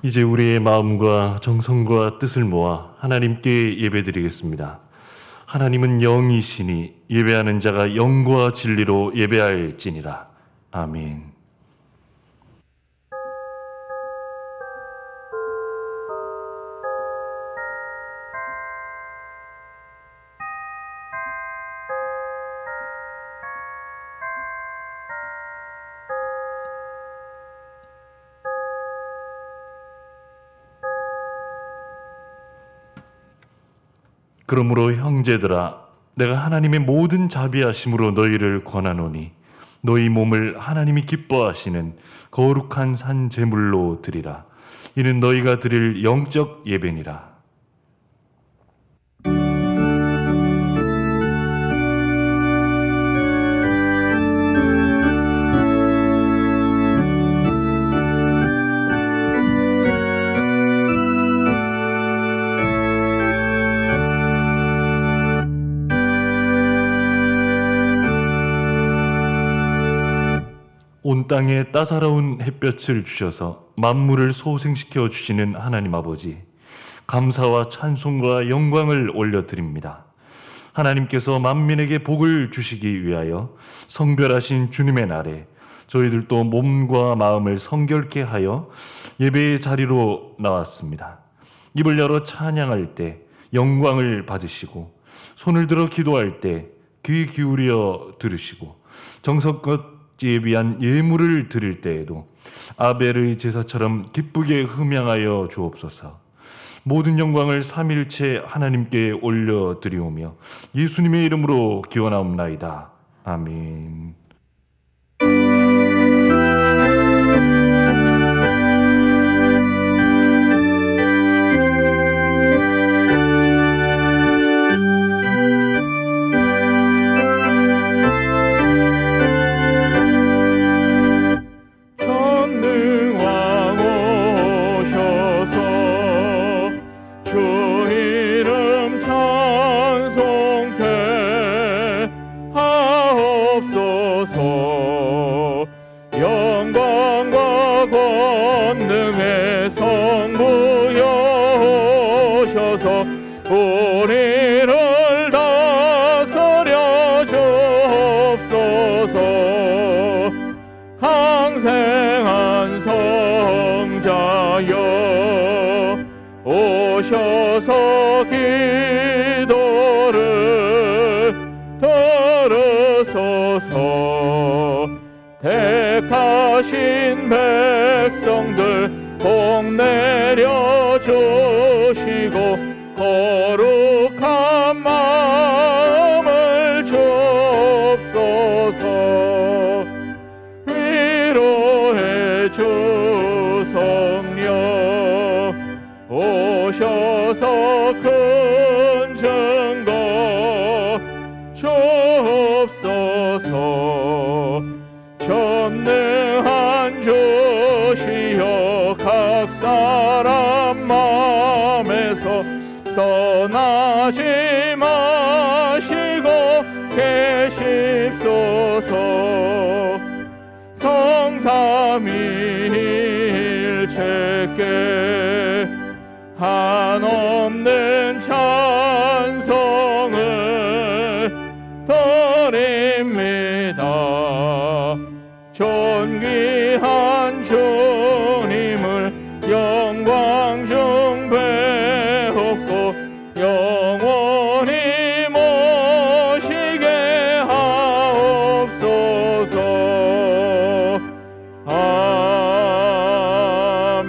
이제 우리의 마음과 정성과 뜻을 모아 하나님께 예배드리겠습니다. 하나님은 영이시니 예배하는 자가 영과 진리로 예배할지니라. 아멘. 그러므로 형제들아, 내가 하나님의 모든 자비하심으로 너희를 권하노니 너희 몸을 하나님이 기뻐하시는 거룩한 산 제물로 드리라. 이는 너희가 드릴 영적 예배니라. 온 땅에 따사로운 햇볕을 주셔서 만물을 소생시켜 주시는 하나님 아버지, 감사와 찬송과 영광을 올려드립니다. 하나님께서 만민에게 복을 주시기 위하여 성별하신 주님의 날에 저희들도 몸과 마음을 성결케 하여 예배의 자리로 나왔습니다. 입을 열어 찬양할 때 영광을 받으시고, 손을 들어 기도할 때 귀 기울여 들으시고, 정성껏 예비한 예물을 드릴 때에도 아벨의 제사처럼 기쁘게 흠양하여 주옵소서. 모든 영광을 삼일체 하나님께 올려드리오며 예수님의 이름으로 기원하옵나이다. 아멘. 영광과 권능의 성부여셔서 우리를 다스려 주옵소서. 항생한 성자여 오셔서 기도를 들으소서. 택하신 백성들 복 내려 주시고 거룩한 마음을 주옵소서. 위로해 주 성령 오셔서 큰 증거 주옵소서. 전능한 주시여 각 사람 마음에서 떠나지 마시고 계십소서. 성삼위일체께 한없는 찬송을 드립니다. 존귀한 주님을 영광 중 배웠고 영원히 모시게 하옵소서.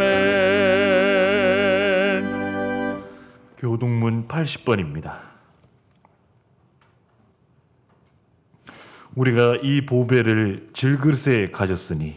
아멘. 교동문 80번입니다. 우리가 이 보배를 질그릇에 가졌으니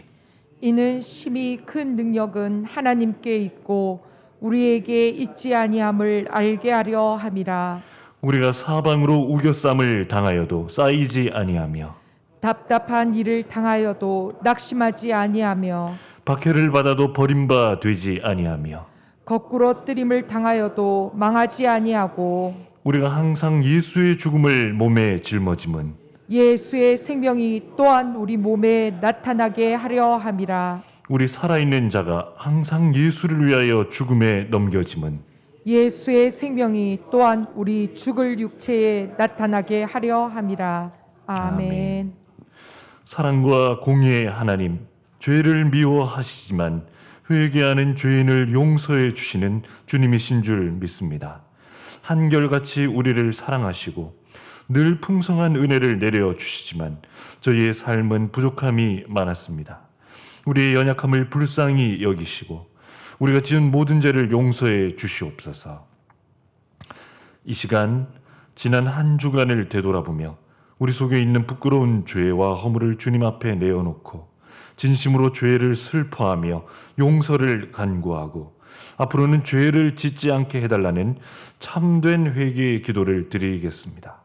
이는 심히 큰 능력은 하나님께 있고 우리에게 있지 아니함을 알게 하려 함이라. 우리가 사방으로 우겨쌈을 당하여도 쌓이지 아니하며 답답한 일을 당하여도 낙심하지 아니하며 박해를 받아도 버림바 되지 아니하며 거꾸로 뜨림을 당하여도 망하지 아니하고 우리가 항상 예수의 죽음을 몸에 짊어짐은 예수의 생명이 또한 우리 몸에 나타나게 하려 함이라. 우리 살아있는 자가 항상 예수를 위하여 죽음에 넘겨짐은 예수의 생명이 또한 우리 죽을 육체에 나타나게 하려 함이라. 아멘. 사랑과 공의의 하나님, 죄를 미워하시지만 회개하는 죄인을 용서해 주시는 주님이신 줄 믿습니다. 한결같이 우리를 사랑하시고 늘 풍성한 은혜를 내려 주시지만 저희의 삶은 부족함이 많았습니다. 우리의 연약함을 불쌍히 여기시고 우리가 지은 모든 죄를 용서해 주시옵소서. 이 시간 지난 한 주간을 되돌아보며 우리 속에 있는 부끄러운 죄와 허물을 주님 앞에 내어놓고 진심으로 죄를 슬퍼하며 용서를 간구하고 앞으로는 죄를 짓지 않게 해달라는 참된 회개의 기도를 드리겠습니다.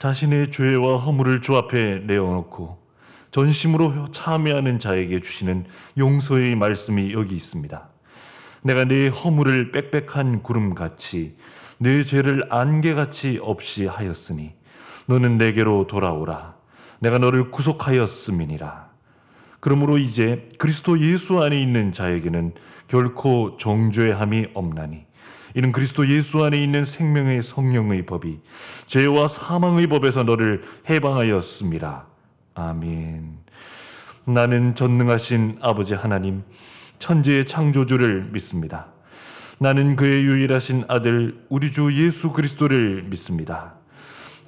자신의 죄와 허물을 주 앞에 내어놓고 전심으로 참회하는 자에게 주시는 용서의 말씀이 여기 있습니다. 내가 네 허물을 빽빽한 구름같이 네 죄를 안개같이 없이 하였으니 너는 내게로 돌아오라. 내가 너를 구속하였음이니라. 그러므로 이제 그리스도 예수 안에 있는 자에게는 결코 정죄함이 없나니 이는 그리스도 예수 안에 있는 생명의 성령의 법이 죄와 사망의 법에서 너를 해방하였음이라. 아멘. 나는 전능하신 아버지 하나님, 천지의 창조주를 믿습니다. 나는 그의 유일하신 아들 우리 주 예수 그리스도를 믿습니다.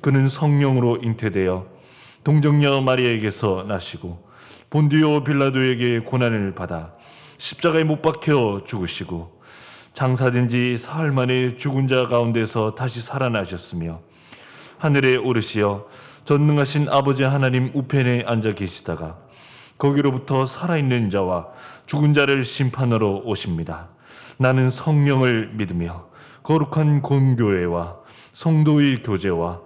그는 성령으로 잉태되어 동정녀 마리아에게서 나시고 본디오 빌라도에게 고난을 받아 십자가에 못 박혀 죽으시고 장사된 지 사흘 만에 죽은 자 가운데서 다시 살아나셨으며 하늘에 오르시어 전능하신 아버지 하나님 우편에 앉아 계시다가 거기로부터 살아있는 자와 죽은 자를 심판하러 오십니다. 나는 성령을 믿으며 거룩한 공교회와 성도의 교제와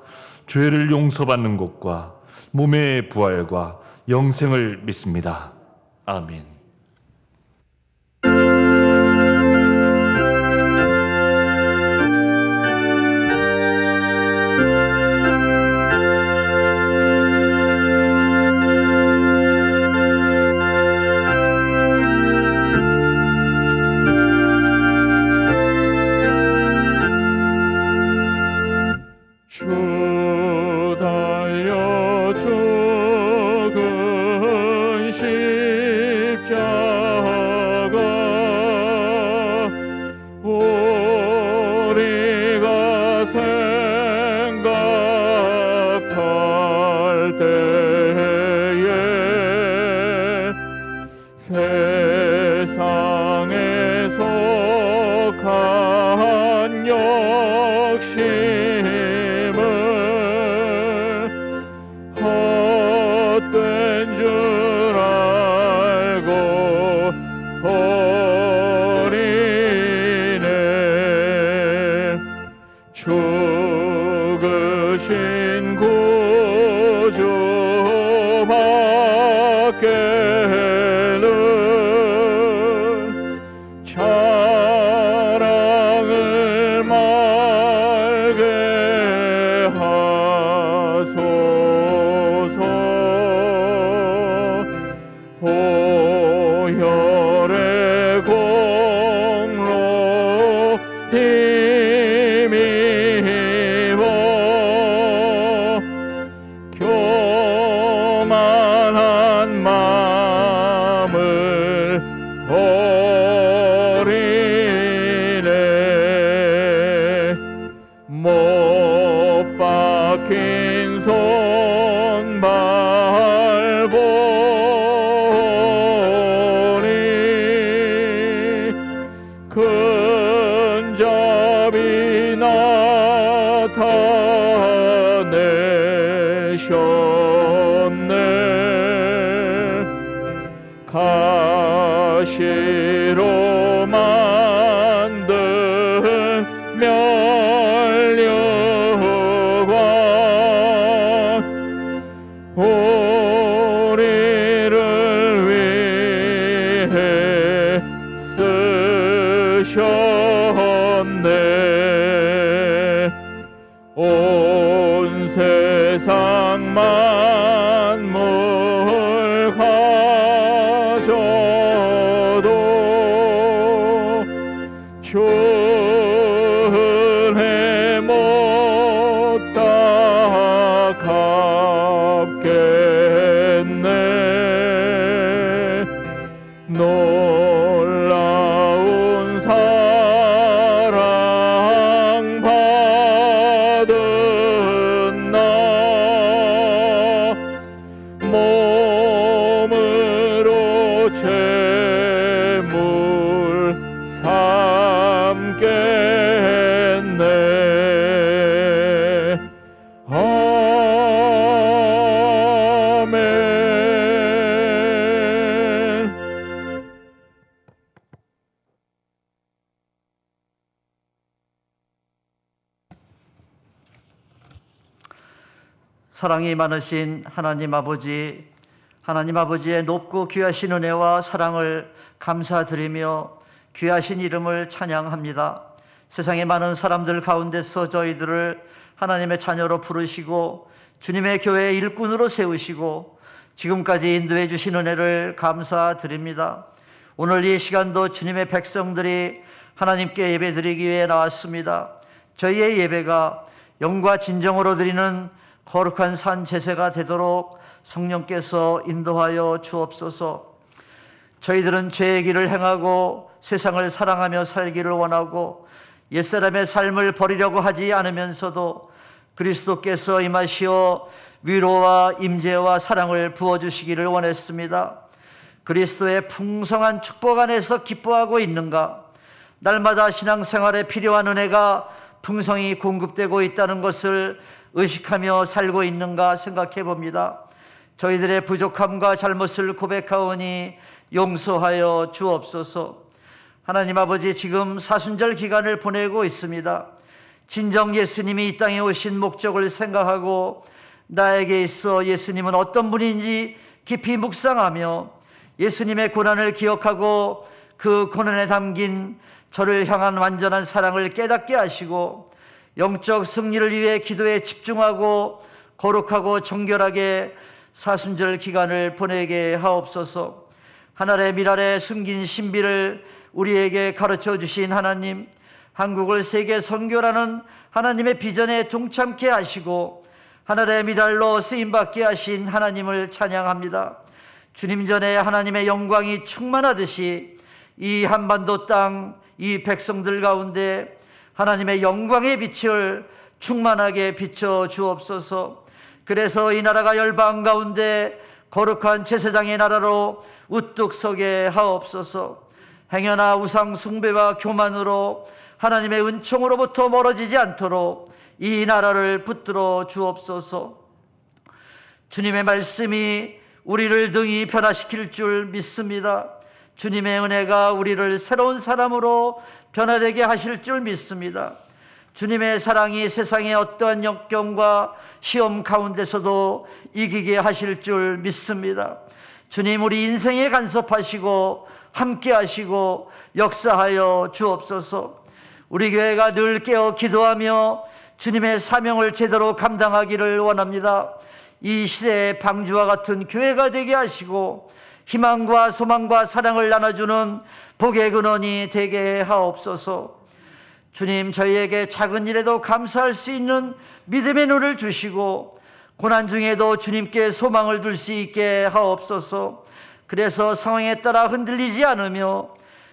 죄를 용서받는 것과 몸의 부활과 영생을 믿습니다. 아멘. 주 달려 죽은 십자가 우리가 생각할 때에 세상에 속한 욕심을 헛된 줄 알고 버리네. 죽으신 구주 밖에는 사랑을 말게 하소서. 보혈의 공로 힘입어 교만한 마음을 버리네. 근접이 나타내셨네. 가시로 만든 면류관 우리를 위해 쓰셨네. 온 세상 만물 가져도 주의 못다 갚겠네. 놀라운 사랑 받은 나 몸으로 제물 삼겠네. 아멘. 사랑이 많으신 하나님 아버지, 하나님 아버지의 높고 귀하신 은혜와 사랑을 감사드리며 귀하신 이름을 찬양합니다. 세상의 많은 사람들 가운데서 저희들을 하나님의 자녀로 부르시고 주님의 교회의 일꾼으로 세우시고 지금까지 인도해 주신 은혜를 감사드립니다. 오늘 이 시간도 주님의 백성들이 하나님께 예배드리기 위해 나왔습니다. 저희의 예배가 영과 진정으로 드리는 거룩한 산 제사가 되도록 성령께서 인도하여 주옵소서. 저희들은 죄의 길을 행하고 세상을 사랑하며 살기를 원하고 옛사람의 삶을 버리려고 하지 않으면서도 그리스도께서 임하시어 위로와 임재와 사랑을 부어주시기를 원했습니다. 그리스도의 풍성한 축복 안에서 기뻐하고 있는가? 날마다 신앙생활에 필요한 은혜가 풍성히 공급되고 있다는 것을 의식하며 살고 있는가 생각해 봅니다. 저희들의 부족함과 잘못을 고백하오니 용서하여 주옵소서. 하나님 아버지, 지금 사순절 기간을 보내고 있습니다. 진정 예수님이 이 땅에 오신 목적을 생각하고 나에게 있어 예수님은 어떤 분인지 깊이 묵상하며 예수님의 고난을 기억하고 그 고난에 담긴 저를 향한 완전한 사랑을 깨닫게 하시고 영적 승리를 위해 기도에 집중하고 거룩하고 정결하게 사순절 기간을 보내게 하옵소서. 하늘의 미랄에 숨긴 신비를 우리에게 가르쳐 주신 하나님, 한국을 세계 선교라는 하나님의 비전에 동참케 하시고 하늘의 미랄로 쓰임받게 하신 하나님을 찬양합니다. 주님 전에 하나님의 영광이 충만하듯이 이 한반도 땅, 이 백성들 가운데 하나님의 영광의 빛을 충만하게 비춰 주옵소서. 그래서 이 나라가 열방 가운데 거룩한 제사장의 나라로 우뚝 서게 하옵소서. 행여나 우상 숭배와 교만으로 하나님의 은총으로부터 멀어지지 않도록 이 나라를 붙들어 주옵소서. 주님의 말씀이 우리를 능히 변화시킬 줄 믿습니다. 주님의 은혜가 우리를 새로운 사람으로 변화되게 하실 줄 믿습니다. 주님의 사랑이 세상의 어떠한 역경과 시험 가운데서도 이기게 하실 줄 믿습니다. 주님, 우리 인생에 간섭하시고 함께 하시고 역사하여 주옵소서. 우리 교회가 늘 깨어 기도하며 주님의 사명을 제대로 감당하기를 원합니다. 이 시대의 방주와 같은 교회가 되게 하시고 희망과 소망과 사랑을 나눠주는 복의 근원이 되게 하옵소서. 주님, 저희에게 작은 일에도 감사할 수 있는 믿음의 눈을 주시고 고난 중에도 주님께 소망을 둘 수 있게 하옵소서. 그래서 상황에 따라 흔들리지 않으며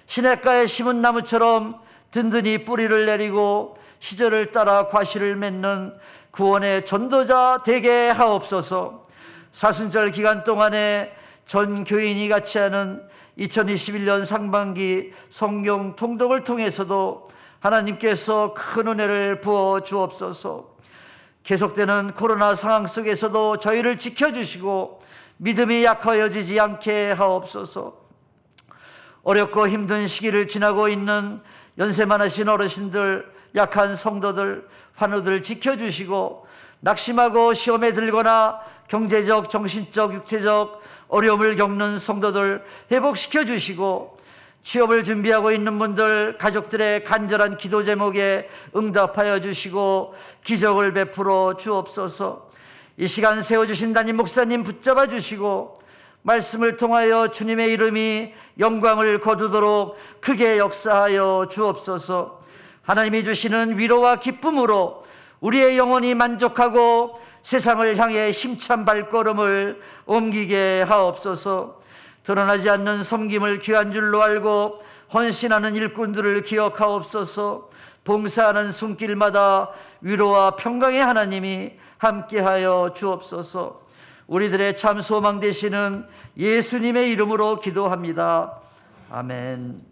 시냇가에 심은 나무처럼 든든히 뿌리를 내리고 시절을 따라 과실을 맺는 구원의 전도자 되게 하옵소서. 사순절 기간 동안에 전 교인이 같이 하는 2021년 상반기 성경 통독을 통해서도 하나님께서 큰 은혜를 부어 주옵소서. 계속되는 코로나 상황 속에서도 저희를 지켜주시고 믿음이 약하여지지 않게 하옵소서. 어렵고 힘든 시기를 지나고 있는 연세 많으신 어르신들, 약한 성도들, 환우들 지켜주시고 낙심하고 시험에 들거나 경제적, 정신적, 육체적 어려움을 겪는 성도들 회복시켜 주시고 취업을 준비하고 있는 분들 가족들의 간절한 기도 제목에 응답하여 주시고 기적을 베풀어 주옵소서. 이 시간 세워주신 담임 목사님 붙잡아 주시고 말씀을 통하여 주님의 이름이 영광을 거두도록 크게 역사하여 주옵소서. 하나님이 주시는 위로와 기쁨으로 우리의 영혼이 만족하고 세상을 향해 힘찬 발걸음을 옮기게 하옵소서. 드러나지 않는 섬김을 귀한 줄로 알고 헌신하는 일꾼들을 기억하옵소서. 봉사하는 손길마다 위로와 평강의 하나님이 함께하여 주옵소서. 우리들의 참 소망 되시는 예수님의 이름으로 기도합니다. 아멘.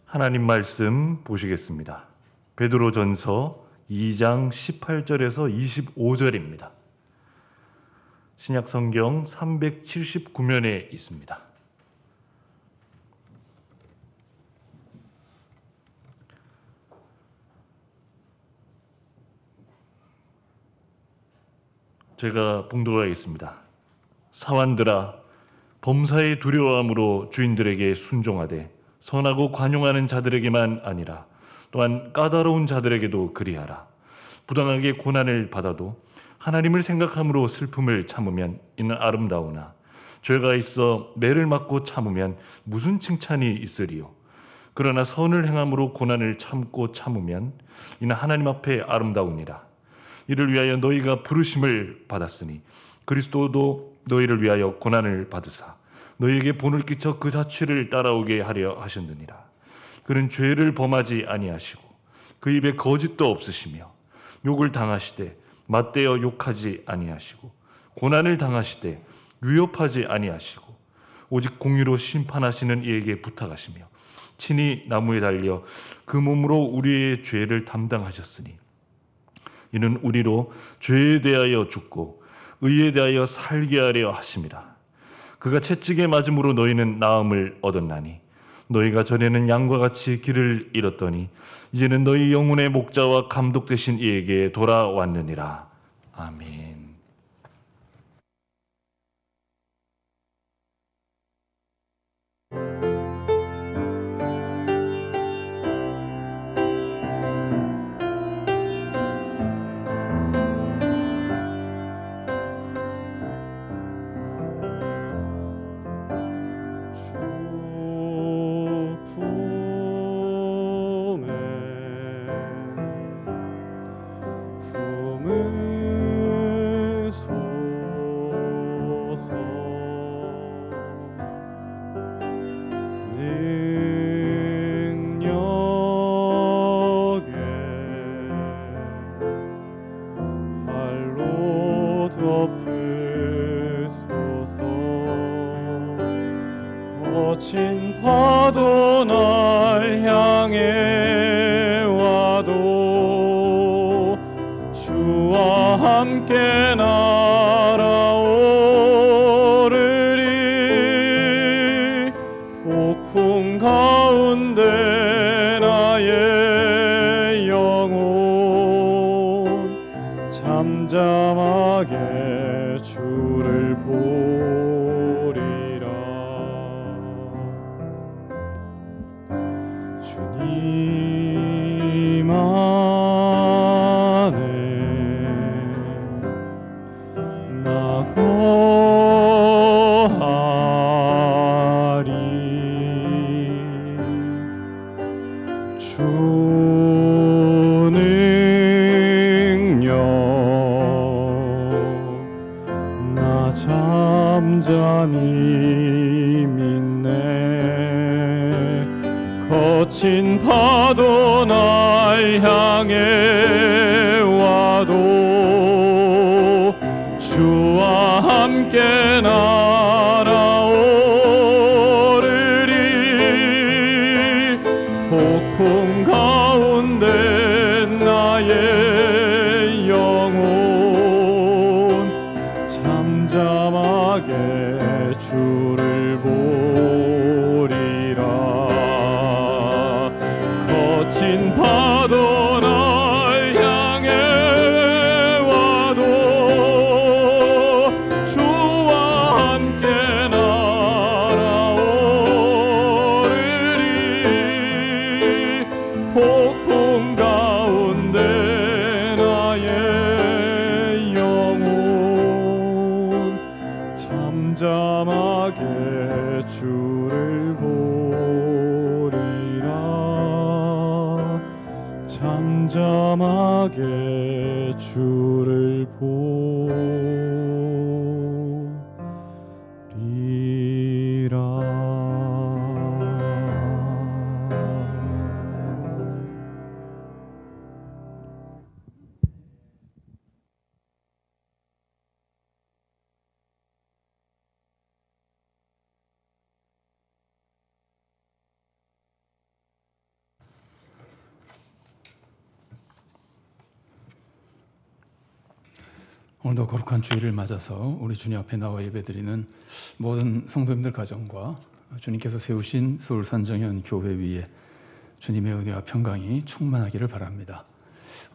하나님 말씀 보시겠습니다. 베드로전서 2장 18절에서 25절입니다. 신약성경 379면에 있습니다. 제가 봉독하겠습니다. 사환들아, 범사의 두려워함으로 주인들에게 순종하되 선하고 관용하는 자들에게만 아니라 또한 까다로운 자들에게도 그리하라. 부당하게 고난을 받아도 하나님을 생각함으로 슬픔을 참으면 이는 아름다우나 죄가 있어 매를 맞고 참으면 무슨 칭찬이 있으리요. 그러나 선을 행함으로 고난을 참고 참으면 이는 하나님 앞에 아름다우니라. 이를 위하여 너희가 부르심을 받았으니 그리스도도 너희를 위하여 고난을 받으사 너희에게 본을 끼쳐 그 자취를 따라오게 하려 하셨느니라. 그는 죄를 범하지 아니하시고 그 입에 거짓도 없으시며 욕을 당하시되 맞대어 욕하지 아니하시고 고난을 당하시되 위협하지 아니하시고 오직 공의로 심판하시는 이에게 부탁하시며 친히 나무에 달려 그 몸으로 우리의 죄를 담당하셨으니 이는 우리로 죄에 대하여 죽고 의에 대하여 살게 하려 하심이라. 그가 채찍에 맞음으로 너희는 나음을 얻었나니 너희가 전에는 양과 같이 길을 잃었더니 이제는 너희 영혼의 목자와 감독 되신 이에게 돌아왔느니라. 아멘. 거친 파도 날 향해 와도 주와 함께 날아오르리. 폭풍 가운데 나의 영혼 잠잠하게 주를 보리라. 주님 안에 나 거하리. 주 능력 나 잠잠히 믿네. 거친 파도 날 향해 와도 주와 함께 날아오르리. 폭풍 가운데 나의 영혼 잠잠하게 주를 보리라. 거친 파도 날 향해 와도 주와 함께 날아오르리. 폭풍 가운데 나의 영혼 잠잠하게 주를 보리라. 잠잠하게 주를 보리라. 오늘도 거룩한 주일을 맞아서 우리 주님 앞에 나와 예배드리는 모든 성도님들 가정과 주님께서 세우신 서울 산정현 교회 위에 주님의 은혜와 평강이 충만하기를 바랍니다.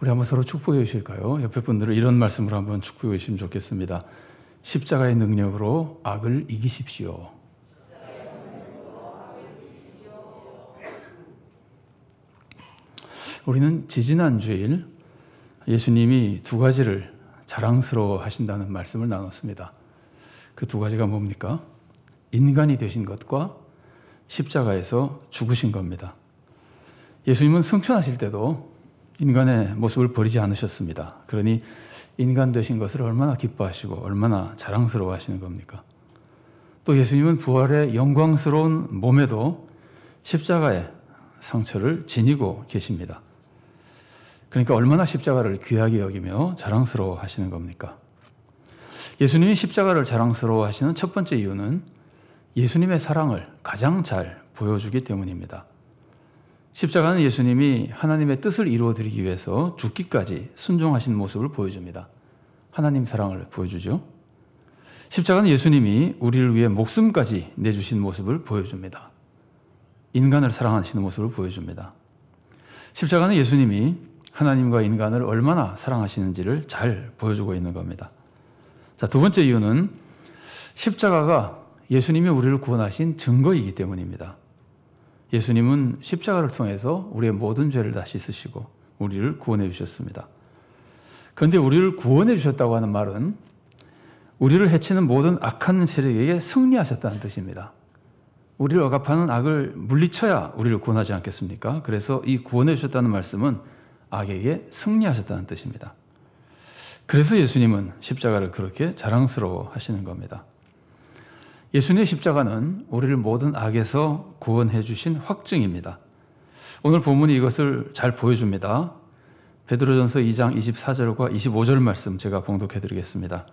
우리 한번 서로 축복해 주실까요? 옆에 분들을 이런 말씀으로 한번 축복해 주시면 좋겠습니다. 십자가의 능력으로 악을 이기십시오. 우리는 지지난 주일 예수님이 두 가지를 자랑스러워 하신다는 말씀을 나눴습니다. 그 두 가지가 뭡니까? 인간이 되신 것과 십자가에서 죽으신 겁니다. 예수님은 승천하실 때도 인간의 모습을 버리지 않으셨습니다. 그러니 인간 되신 것을 얼마나 기뻐하시고 얼마나 자랑스러워 하시는 겁니까? 또 예수님은 부활의 영광스러운 몸에도 십자가의 상처를 지니고 계십니다. 그러니까 얼마나 십자가를 귀하게 여기며 자랑스러워 하시는 겁니까? 예수님이 십자가를 자랑스러워 하시는 첫 번째 이유는 예수님의 사랑을 가장 잘 보여주기 때문입니다. 십자가는 예수님이 하나님의 뜻을 이루어 드리기 위해서 죽기까지 순종하신 모습을 보여줍니다. 하나님 사랑을 보여주죠. 십자가는 예수님이 우리를 위해 목숨까지 내주신 모습을 보여줍니다. 인간을 사랑하시는 모습을 보여줍니다. 십자가는 예수님이 하나님과 인간을 얼마나 사랑하시는지를 잘 보여주고 있는 겁니다. 자, 두 번째 이유는 십자가가 예수님이 우리를 구원하신 증거이기 때문입니다. 예수님은 십자가를 통해서 우리의 모든 죄를 다 씻으시고 우리를 구원해 주셨습니다. 그런데 우리를 구원해 주셨다고 하는 말은 우리를 해치는 모든 악한 세력에게 승리하셨다는 뜻입니다. 우리를 억압하는 악을 물리쳐야 우리를 구원하지 않겠습니까? 그래서 이 구원해 주셨다는 말씀은 악에게 승리하셨다는 뜻입니다. 그래서 예수님은 십자가를 그렇게 자랑스러워 하시는 겁니다. 예수님의 십자가는 우리를 모든 악에서 구원해 주신 확증입니다. 오늘 본문이 이것을 잘 보여줍니다. 베드로전서 2장 24절과 25절 말씀 제가 봉독해 드리겠습니다.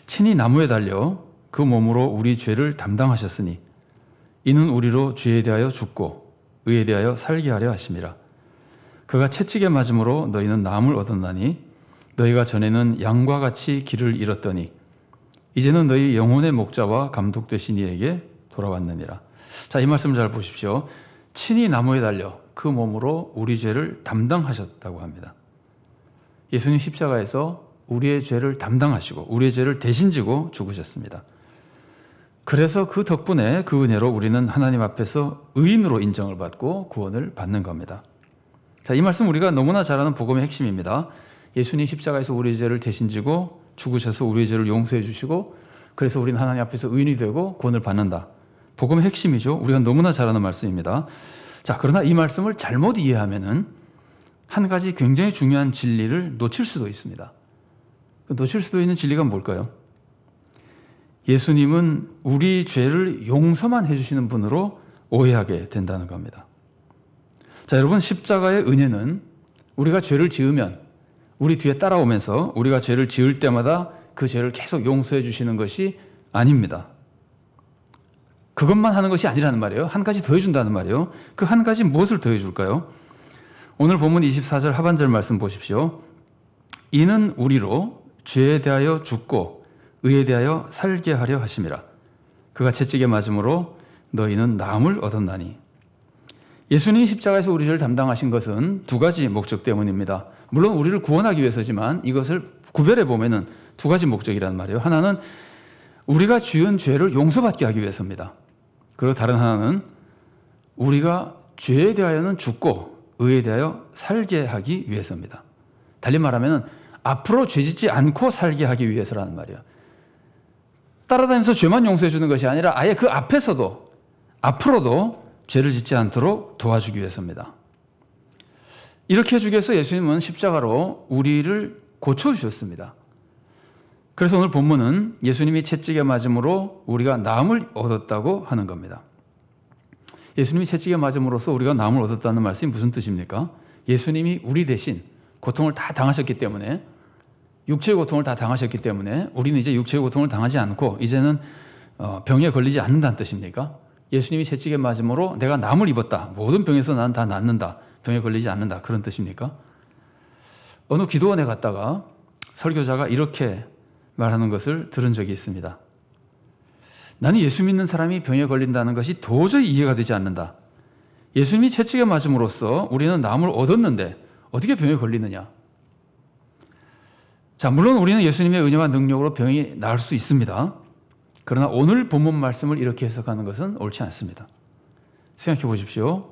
친히 나무에 달려 그 몸으로 우리 죄를 담당하셨으니 이는 우리로 죄에 대하여 죽고 의에 대하여 살게 하려 하심이라. 그가 채찍에 맞음으로 너희는 나음을 얻었나니 너희가 전에는 양과 같이 길을 잃었더니 이제는 너희 영혼의 목자와 감독 되신 이에게 돌아왔느니라. 자, 이 말씀 잘 보십시오. 친히 나무에 달려 그 몸으로 우리 죄를 담당하셨다고 합니다. 예수님 십자가에서 우리의 죄를 담당하시고 우리의 죄를 대신 지고 죽으셨습니다. 그래서 그 덕분에 그 은혜로 우리는 하나님 앞에서 의인으로 인정을 받고 구원을 받는 겁니다. 자, 이 말씀 우리가 너무나 잘 아는 복음의 핵심입니다. 예수님 십자가에서 우리의 죄를 대신 지고 죽으셔서 우리의 죄를 용서해 주시고 그래서 우리는 하나님 앞에서 의인이 되고 구원을 받는다. 복음의 핵심이죠. 우리가 너무나 잘 아는 말씀입니다. 자, 그러나 이 말씀을 잘못 이해하면은 한 가지 굉장히 중요한 진리를 놓칠 수도 있습니다. 놓칠 수도 있는 진리가 뭘까요? 예수님은 우리 죄를 용서만 해주시는 분으로 오해하게 된다는 겁니다. 자, 여러분, 십자가의 은혜는 우리가 죄를 지으면 우리 뒤에 따라오면서 우리가 죄를 지을 때마다 그 죄를 계속 용서해 주시는 것이 아닙니다. 그것만 하는 것이 아니라는 말이에요. 한 가지 더 해준다는 말이에요. 그 한 가지 무엇을 더 해줄까요? 오늘 본문 24절 하반절 말씀 보십시오. 이는 우리로 죄에 대하여 죽고 의에 대하여 살게 하려 하심이라. 그가 채찍에 맞음으로 너희는 나음을 얻었나니. 예수님이 십자가에서 우리 죄를 담당하신 것은 두 가지 목적 때문입니다. 물론 우리를 구원하기 위해서지만 이것을 구별해 보면은 두 가지 목적이란 말이에요. 하나는 우리가 지은 죄를 용서받게 하기 위해서입니다. 그리고 다른 하나는 우리가 죄에 대하여는 죽고 의에 대하여 살게 하기 위해서입니다. 달리 말하면 앞으로 죄짓지 않고 살게 하기 위해서라는 말이에요. 따라다니면서 죄만 용서해 주는 것이 아니라 아예 그 앞에서도 앞으로도 죄를 짓지 않도록 도와주기 위해서입니다. 이렇게 해주기 위해서 예수님은 십자가로 우리를 고쳐주셨습니다. 그래서 오늘 본문은 예수님이 채찍에 맞음으로 우리가 나음을 얻었다고 하는 겁니다. 예수님이 채찍에 맞음으로써 우리가 나음을 얻었다는 말씀이 무슨 뜻입니까? 예수님이 우리 대신 고통을 다 당하셨기 때문에, 육체의 고통을 다 당하셨기 때문에 우리는 이제 육체의 고통을 당하지 않고 이제는 병에 걸리지 않는다는 뜻입니까? 예수님이 채찍에 맞음으로 내가 나음을 입었다. 모든 병에서 난 다 낫는다. 병에 걸리지 않는다. 그런 뜻입니까? 어느 기도원에 갔다가 설교자가 이렇게 말하는 것을 들은 적이 있습니다. 나는 예수 믿는 사람이 병에 걸린다는 것이 도저히 이해가 되지 않는다. 예수님이 채찍에 맞음으로써 우리는 나음을 얻었는데 어떻게 병에 걸리느냐? 자, 물론 우리는 예수님의 은혜와 능력으로 병이 나을 수 있습니다. 그러나 오늘 본문 말씀을 이렇게 해석하는 것은 옳지 않습니다. 생각해 보십시오.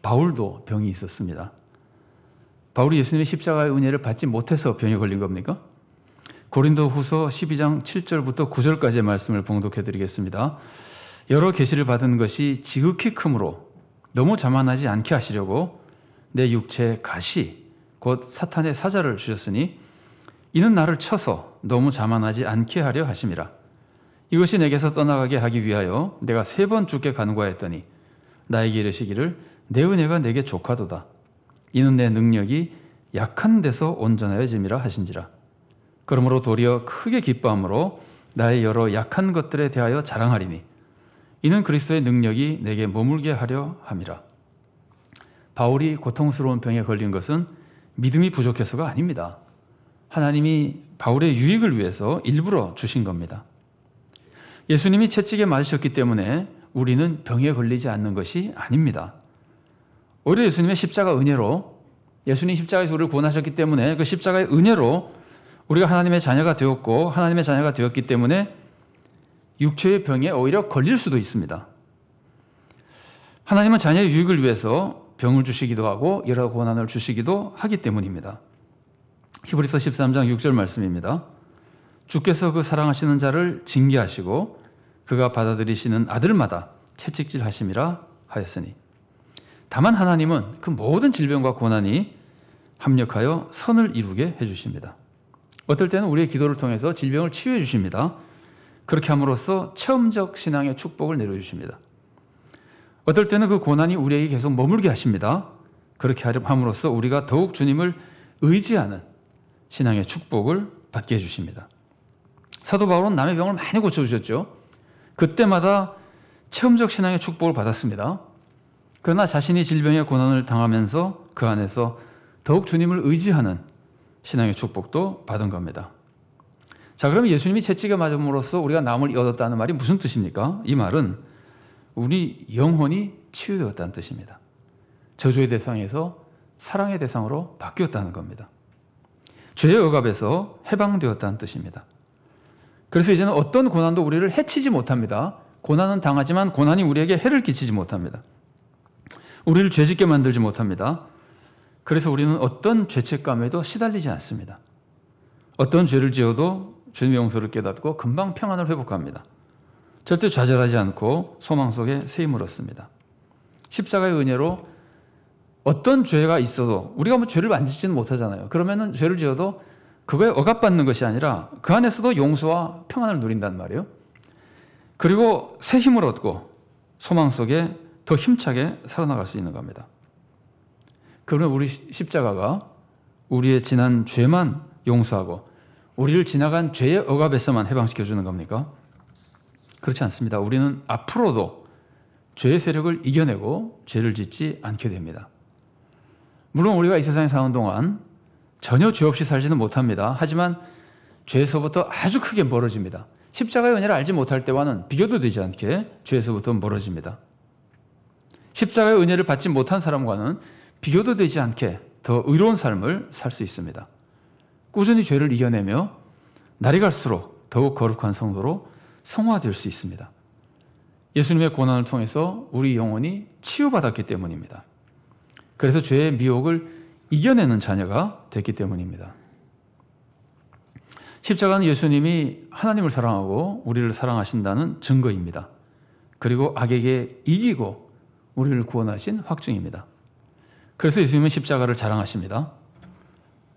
바울도 병이 있었습니다. 바울이 예수님의 십자가의 은혜를 받지 못해서 병에 걸린 겁니까? 고린도후서 12장 7절부터 9절까지의 말씀을 봉독해 드리겠습니다. 여러 계시를 받은 것이 지극히 크므로 너무 자만하지 않게 하시려고 내 육체에 가시 곧 사탄의 사자를 주셨으니 이는 나를 쳐서 너무 자만하지 않게 하려 하심이라. 이것이 내게서 떠나가게 하기 위하여 내가 3번 주께 간구하였더니 나에게 이르시기를 내 은혜가 내게 족하도다. 이는 내 능력이 약한 데서 온전하여짐이라 하신지라. 그러므로 도리어 크게 기뻐함으로 나의 여러 약한 것들에 대하여 자랑하리니 이는 그리스도의 능력이 내게 머물게 하려 함이라. 바울이 고통스러운 병에 걸린 것은 믿음이 부족해서가 아닙니다. 하나님이 바울의 유익을 위해서 일부러 주신 겁니다. 예수님이 채찍에 맞으셨기 때문에 우리는 병에 걸리지 않는 것이 아닙니다. 오히려 예수님의 십자가 은혜로, 예수님 십자가에서 우리를 구원하셨기 때문에 그 십자가의 은혜로 우리가 하나님의 자녀가 되었고 하나님의 자녀가 되었기 때문에 육체의 병에 오히려 걸릴 수도 있습니다. 하나님은 자녀의 유익을 위해서 병을 주시기도 하고 여러 고난을 주시기도 하기 때문입니다. 히브리서 13장 6절 말씀입니다. 주께서 그 사랑하시는 자를 징계하시고 그가 받아들이시는 아들마다 채찍질 하심이라 하였으니 다만 하나님은 그 모든 질병과 고난이 합력하여 선을 이루게 해주십니다. 어떨 때는 우리의 기도를 통해서 질병을 치유해 주십니다. 그렇게 함으로써 체험적 신앙의 축복을 내려주십니다. 어떨 때는 그 고난이 우리에게 계속 머물게 하십니다. 그렇게 함으로써 우리가 더욱 주님을 의지하는 신앙의 축복을 받게 해주십니다. 사도 바울은 남의 병을 많이 고쳐주셨죠. 그때마다 체험적 신앙의 축복을 받았습니다. 그러나 자신이 질병의 고난을 당하면서 그 안에서 더욱 주님을 의지하는 신앙의 축복도 받은 겁니다. 자, 그러면 예수님이 채찍에 맞음으로써 우리가 나음을 얻었다는 말이 무슨 뜻입니까? 이 말은 우리 영혼이 치유되었다는 뜻입니다. 저주의 대상에서 사랑의 대상으로 바뀌었다는 겁니다. 죄의 억압에서 해방되었다는 뜻입니다. 그래서 이제는 어떤 고난도 우리를 해치지 못합니다. 고난은 당하지만 고난이 우리에게 해를 끼치지 못합니다. 우리를 죄짓게 만들지 못합니다. 그래서 우리는 어떤 죄책감에도 시달리지 않습니다. 어떤 죄를 지어도 주님의 용서를 깨닫고 금방 평안을 회복합니다. 절대 좌절하지 않고 소망 속에 새 힘을 얻습니다. 십자가의 은혜로 어떤 죄가 있어도 우리가 뭐 죄를 만지지는 못하잖아요. 그러면은 죄를 지어도 그거에 억압받는 것이 아니라 그 안에서도 용서와 평안을 누린단 말이에요. 그리고 새 힘을 얻고 소망 속에 더 힘차게 살아나갈 수 있는 겁니다. 그러면 우리 십자가가 우리의 지난 죄만 용서하고 우리를 지나간 죄의 억압에서만 해방시켜 주는 겁니까? 그렇지 않습니다. 우리는 앞으로도 죄의 세력을 이겨내고 죄를 짓지 않게 됩니다. 물론 우리가 이 세상에 사는 동안 전혀 죄 없이 살지는 못합니다. 하지만 죄에서부터 아주 크게 멀어집니다. 십자가의 은혜를 알지 못할 때와는 비교도 되지 않게 죄에서부터 멀어집니다. 십자가의 은혜를 받지 못한 사람과는 비교도 되지 않게 더 의로운 삶을 살 수 있습니다. 꾸준히 죄를 이겨내며 날이 갈수록 더욱 거룩한 성도로 성화될 수 있습니다. 예수님의 고난을 통해서 우리 영혼이 치유받았기 때문입니다. 그래서 죄의 미혹을 이겨내는 자녀가 됐기 때문입니다. 십자가는 예수님이 하나님을 사랑하고 우리를 사랑하신다는 증거입니다. 그리고 악에게 이기고 우리를 구원하신 확증입니다. 그래서 예수님은 십자가를 자랑하십니다.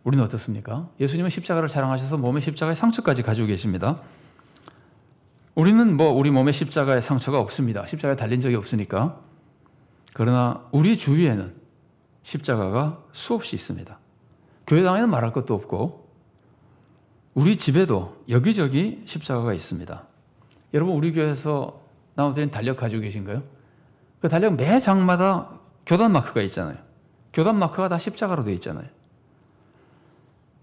우리는 어떻습니까? 예수님은 십자가를 자랑하셔서 몸에 십자가의 상처까지 가지고 계십니다. 우리는 우리 몸에 십자가의 상처가 없습니다. 십자가에 달린 적이 없으니까. 그러나 우리 주위에는 십자가가 수없이 있습니다. 교회당에는 말할 것도 없고 우리 집에도 여기저기 십자가가 있습니다. 여러분 우리 교회에서 나눠드린 달력 가지고 계신가요? 그 달력 매 장마다 교단 마크가 있잖아요. 교단 마크가 다 십자가로 되어 있잖아요.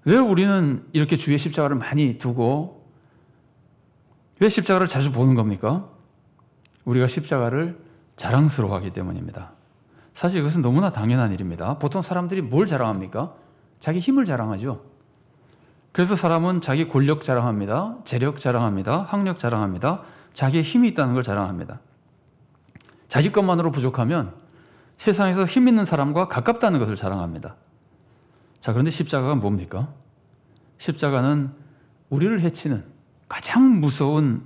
왜 우리는 이렇게 주위에 십자가를 많이 두고 왜 십자가를 자주 보는 겁니까? 우리가 십자가를 자랑스러워하기 때문입니다. 사실 이것은 너무나 당연한 일입니다. 보통 사람들이 뭘 자랑합니까? 자기 힘을 자랑하죠. 그래서 사람은 자기 권력 자랑합니다. 재력 자랑합니다. 학력 자랑합니다. 자기의 힘이 있다는 걸 자랑합니다. 자기 것만으로 부족하면 세상에서 힘 있는 사람과 가깝다는 것을 자랑합니다. 자, 그런데 십자가가 뭡니까? 십자가는 우리를 해치는 가장 무서운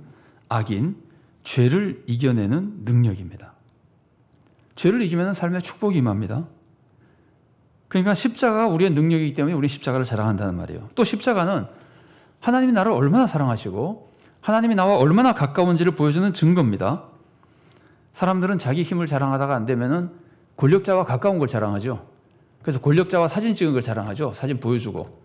악인 죄를 이겨내는 능력입니다. 죄를 이기면 삶의 축복이 임합니다. 그러니까 십자가가 우리의 능력이기 때문에 우리 십자가를 자랑한다는 말이에요. 또 십자가는 하나님이 나를 얼마나 사랑하시고 하나님이 나와 얼마나 가까운지를 보여주는 증거입니다. 사람들은 자기 힘을 자랑하다가 안 되면은 권력자와 가까운 걸 자랑하죠. 그래서 권력자와 사진 찍은 걸 자랑하죠. 사진 보여주고.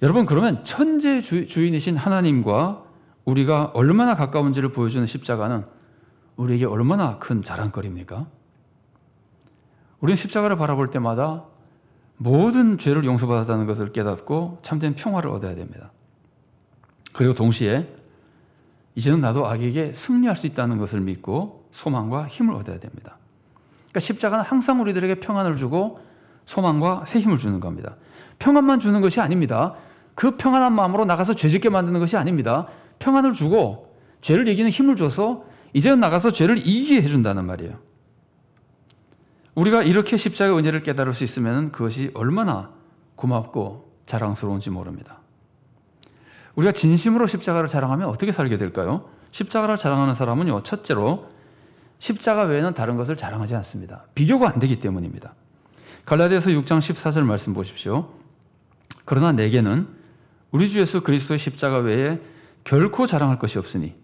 여러분 그러면 천재 주인이신 하나님과 우리가 얼마나 가까운지를 보여주는 십자가는 우리에게 얼마나 큰 자랑거리입니까? 우리는 십자가를 바라볼 때마다 모든 죄를 용서받았다는 것을 깨닫고 참된 평화를 얻어야 됩니다. 그리고 동시에 이제는 나도 악에게 승리할 수 있다는 것을 믿고 소망과 힘을 얻어야 됩니다. 그러니까 십자가는 항상 우리들에게 평안을 주고 소망과 새 힘을 주는 겁니다. 평안만 주는 것이 아닙니다. 그 평안한 마음으로 나가서 죄짓게 만드는 것이 아닙니다. 평안을 주고 죄를 이기는 힘을 줘서 이제는 나가서 죄를 이기게 해준다는 말이에요. 우리가 이렇게 십자가의 은혜를 깨달을 수 있으면 그것이 얼마나 고맙고 자랑스러운지 모릅니다. 우리가 진심으로 십자가를 자랑하면 어떻게 살게 될까요? 십자가를 자랑하는 사람은요, 첫째로 십자가 외에는 다른 것을 자랑하지 않습니다. 비교가 안 되기 때문입니다. 갈라디아서 6장 14절 말씀 보십시오. 그러나 내게는 우리 주 예수 그리스도의 십자가 외에 결코 자랑할 것이 없으니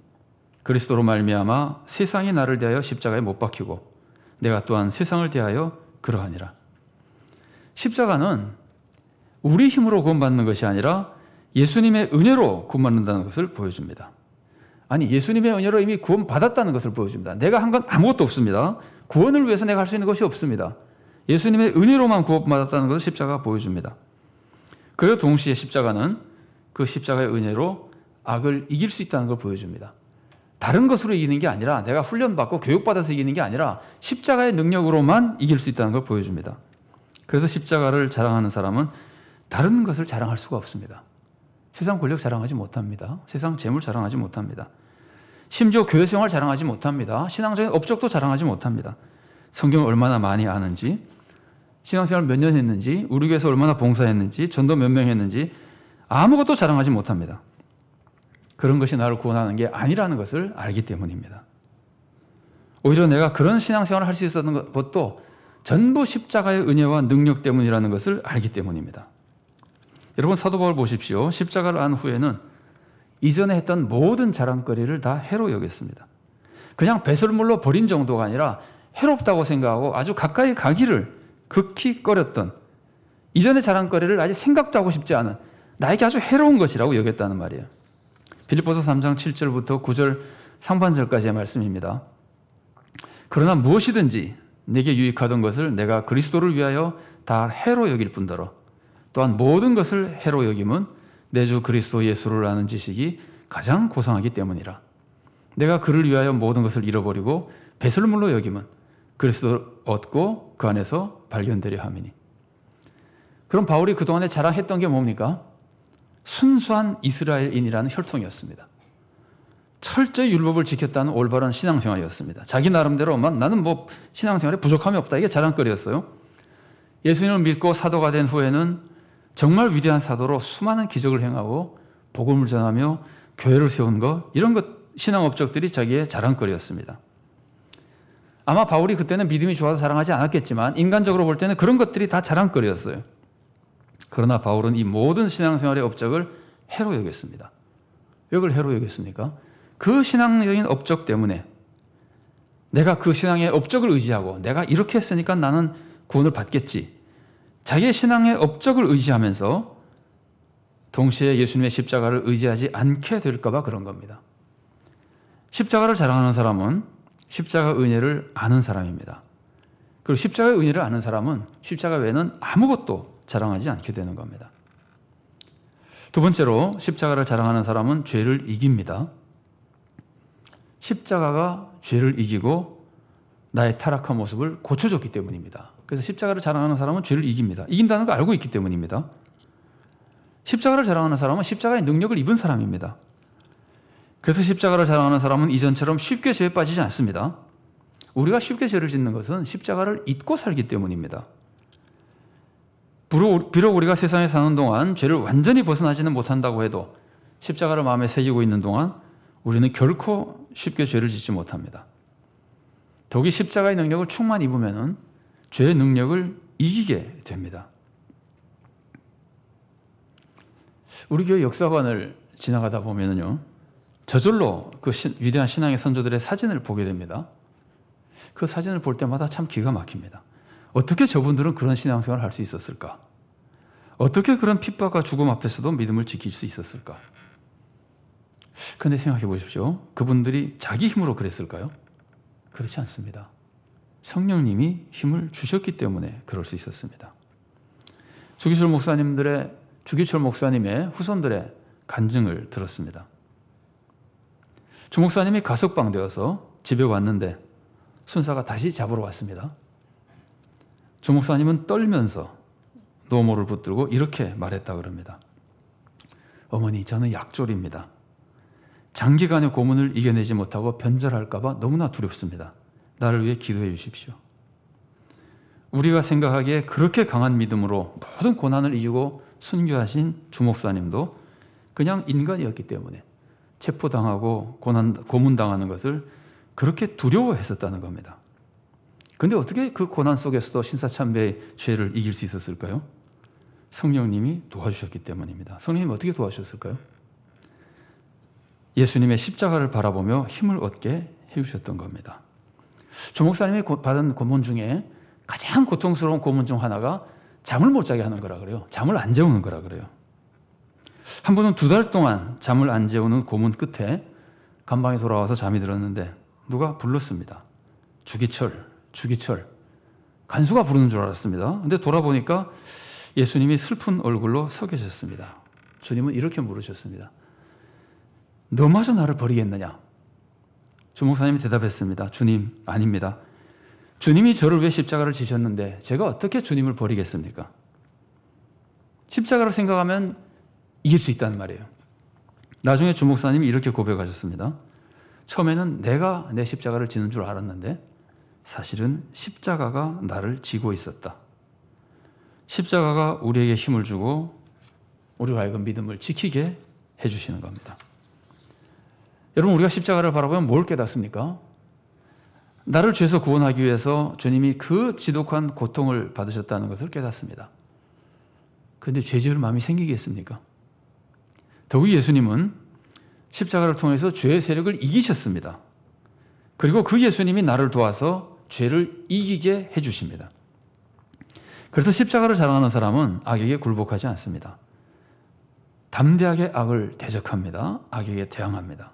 그리스도로 말미암아 세상이 나를 대하여 십자가에 못 박히고 내가 또한 세상을 대하여 그러하니라. 십자가는 우리 힘으로 구원받는 것이 아니라 예수님의 은혜로 구원받는다는 것을 보여줍니다. 아니, 예수님의 은혜로 이미 구원받았다는 것을 보여줍니다. 내가 한 건 아무것도 없습니다. 구원을 위해서 내가 할 수 있는 것이 없습니다. 예수님의 은혜로만 구원받았다는 것을 십자가가 보여줍니다. 그리고 동시에 십자가는 그 십자가의 은혜로 악을 이길 수 있다는 걸 보여줍니다. 다른 것으로 이기는 게 아니라 내가 훈련받고 교육받아서 이기는 게 아니라 십자가의 능력으로만 이길 수 있다는 걸 보여줍니다. 그래서 십자가를 자랑하는 사람은 다른 것을 자랑할 수가 없습니다. 세상 권력 자랑하지 못합니다. 세상 재물 자랑하지 못합니다. 심지어 교회 생활 자랑하지 못합니다. 신앙적인 업적도 자랑하지 못합니다. 성경을 얼마나 많이 아는지, 신앙생활 몇 년 했는지, 우리 교회에서 얼마나 봉사했는지, 전도 몇 명 했는지 아무것도 자랑하지 못합니다. 그런 것이 나를 구원하는 게 아니라는 것을 알기 때문입니다. 오히려 내가 그런 신앙생활을 할 수 있었던 것도 전부 십자가의 은혜와 능력 때문이라는 것을 알기 때문입니다. 여러분 사도 바울 보십시오. 십자가를 안 후에는 이전에 했던 모든 자랑거리를 다 해로 여겼습니다. 그냥 배설물로 버린 정도가 아니라 해롭다고 생각하고 아주 가까이 가기를 극히 꺼렸던, 이전의 자랑거리를 아직 생각도 하고 싶지 않은, 나에게 아주 해로운 것이라고 여겼다는 말이에요. 빌립보서 3장 7절부터 9절 상반절까지의 말씀입니다. 그러나 무엇이든지 내게 유익하던 것을 내가 그리스도를 위하여 다 해로 여길 뿐더러 또한 모든 것을 해로 여김은 내 주 그리스도 예수를 아는 지식이 가장 고상하기 때문이라. 내가 그를 위하여 모든 것을 잃어버리고 배설물로 여김은 그리스도를 얻고 그 안에서 발견되려 함이니. 그럼 바울이 그동안에 자랑했던 게 뭡니까? 순수한 이스라엘인이라는 혈통이었습니다. 철저히 율법을 지켰다는 올바른 신앙생활이었습니다. 자기 나름대로 나는 뭐 신앙생활에 부족함이 없다, 이게 자랑거리였어요. 예수님을 믿고 사도가 된 후에는 정말 위대한 사도로 수많은 기적을 행하고 복음을 전하며 교회를 세운 것, 이런 것 신앙 업적들이 자기의 자랑거리였습니다. 아마 바울이 그때는 믿음이 좋아서 자랑하지 않았겠지만 인간적으로 볼 때는 그런 것들이 다 자랑거리였어요. 그러나 바울은 이 모든 신앙생활의 업적을 해로 여겼습니다. 왜 그걸 해로 여겼습니까? 그 신앙적인 업적 때문에 내가 그 신앙의 업적을 의지하고 내가 이렇게 했으니까 나는 구원을 받겠지, 자기의 신앙의 업적을 의지하면서 동시에 예수님의 십자가를 의지하지 않게 될까 봐 그런 겁니다. 십자가를 자랑하는 사람은 십자가 은혜를 아는 사람입니다. 그리고 십자가의 은혜를 아는 사람은 십자가 외에는 아무것도 자랑하지 않게 되는 겁니다. 두 번째로 십자가를 자랑하는 사람은 죄를 이깁니다. 십자가가 죄를 이기고 나의 타락한 모습을 고쳐줬기 때문입니다. 그래서 십자가를 자랑하는 사람은 죄를 이깁니다. 이긴다는 걸 알고 있기 때문입니다. 십자가를 자랑하는 사람은 십자가의 능력을 입은 사람입니다. 그래서 십자가를 자랑하는 사람은 이전처럼 쉽게 죄에 빠지지 않습니다. 우리가 쉽게 죄를 짓는 것은 십자가를 잊고 살기 때문입니다. 비록 우리가 세상에 사는 동안 죄를 완전히 벗어나지는 못한다고 해도 십자가를 마음에 새기고 있는 동안 우리는 결코 쉽게 죄를 짓지 못합니다. 더욱이 십자가의 능력을 충만히 입으면 죄의 능력을 이기게 됩니다. 우리 교회 역사관을 지나가다 보면요, 저절로 그 위대한 신앙의 선조들의 사진을 보게 됩니다. 그 사진을 볼 때마다 참 기가 막힙니다. 어떻게 저분들은 그런 신앙생활을 할 수 있었을까? 어떻게 그런 핍박과 죽음 앞에서도 믿음을 지킬 수 있었을까? 그런데 생각해 보십시오. 그분들이 자기 힘으로 그랬을까요? 그렇지 않습니다. 성령님이 힘을 주셨기 때문에 그럴 수 있었습니다. 주기철 목사님의 후손들의 간증을 들었습니다. 주 목사님이 가석방되어서 집에 왔는데 순사가 다시 잡으러 왔습니다. 주 목사님은 떨면서 노모를 붙들고 이렇게 말했다 그럽니다. 어머니, 저는 약졸입니다. 장기간의 고문을 이겨내지 못하고 변절할까 봐 너무나 두렵습니다. 나를 위해 기도해 주십시오. 우리가 생각하기에 그렇게 강한 믿음으로 모든 고난을 이기고 순교하신 주 목사님도 그냥 인간이었기 때문에 체포당하고 고문당하는 것을 그렇게 두려워했었다는 겁니다. 그런데 어떻게 그 고난 속에서도 신사참배의 죄를 이길 수 있었을까요? 성령님이 도와주셨기 때문입니다. 성령님이 어떻게 도와주셨을까요? 예수님의 십자가를 바라보며 힘을 얻게 해주셨던 겁니다. 조 목사님이 받은 고문 중에 가장 고통스러운 고문 중 하나가 잠을 못 자게 하는 거라 그래요. 잠을 안 재우는 거라 그래요. 한 번은 2달 동안 잠을 안 재우는 고문 끝에 감방에 돌아와서 잠이 들었는데 누가 불렀습니다. 주기철. 간수가 부르는 줄 알았습니다. 근데 돌아보니까 예수님이 슬픈 얼굴로 서 계셨습니다. 주님은 이렇게 물으셨습니다. 너마저 나를 버리겠느냐? 주 목사님이 대답했습니다. 주님, 아닙니다. 주님이 저를 위해 십자가를 지셨는데 제가 어떻게 주님을 버리겠습니까? 십자가를 생각하면 이길 수 있다는 말이에요. 나중에 주 목사님이 이렇게 고백하셨습니다. 처음에는 내가 내 십자가를 지는 줄 알았는데 사실은 십자가가 나를 지고 있었다. 십자가가 우리에게 힘을 주고 우리가 하여금 믿음을 지키게 해주시는 겁니다. 여러분, 우리가 십자가를 바라보면 뭘 깨닫습니까? 나를 죄에서 구원하기 위해서 주님이 그 지독한 고통을 받으셨다는 것을 깨닫습니다. 그런데 죄 지을 마음이 생기겠습니까? 더욱이 예수님은 십자가를 통해서 죄의 세력을 이기셨습니다. 그리고 그 예수님이 나를 도와서 죄를 이기게 해주십니다. 그래서 십자가를 자랑하는 사람은 악에게 굴복하지 않습니다. 담대하게 악을 대적합니다. 악에게 대항합니다.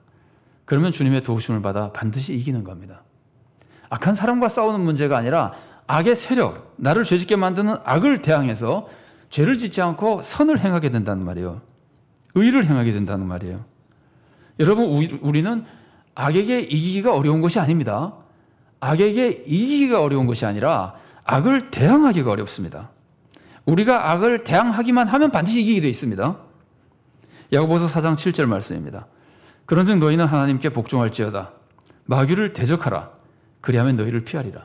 그러면 주님의 도우심을 받아 반드시 이기는 겁니다. 악한 사람과 싸우는 문제가 아니라 악의 세력, 나를 죄짓게 만드는 악을 대항해서 죄를 짓지 않고 선을 행하게 된다는 말이에요. 의를 행하게 된다는 말이에요. 여러분, 우리는 악에게 이기기가 어려운 것이 아닙니다. 악에게 이기기가 어려운 것이 아니라 악을 대항하기가 어렵습니다. 우리가 악을 대항하기만 하면 반드시 이기게 되어 있습니다. 야고보서 4장 7절 말씀입니다. 그런즉 너희는 하나님께 복종할지어다. 마귀를 대적하라. 그리하면 너희를 피하리라.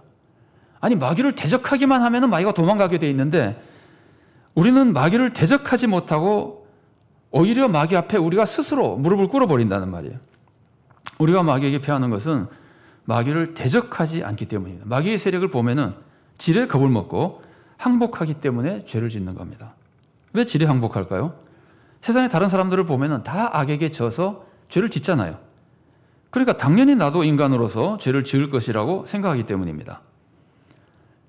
아니, 마귀를 대적하기만 하면 마귀가 도망가게 되어 있는데 우리는 마귀를 대적하지 못하고 오히려 마귀 앞에 우리가 스스로 무릎을 꿇어버린다는 말이에요. 우리가 마귀에게 피하는 것은 마귀를 대적하지 않기 때문입니다. 마귀의 세력을 보면은 지레 겁을 먹고 항복하기 때문에 죄를 짓는 겁니다. 왜 지레 항복할까요? 세상의 다른 사람들을 보면은 다 악에게 져서 죄를 짓잖아요. 그러니까 당연히 나도 인간으로서 죄를 지을 것이라고 생각하기 때문입니다.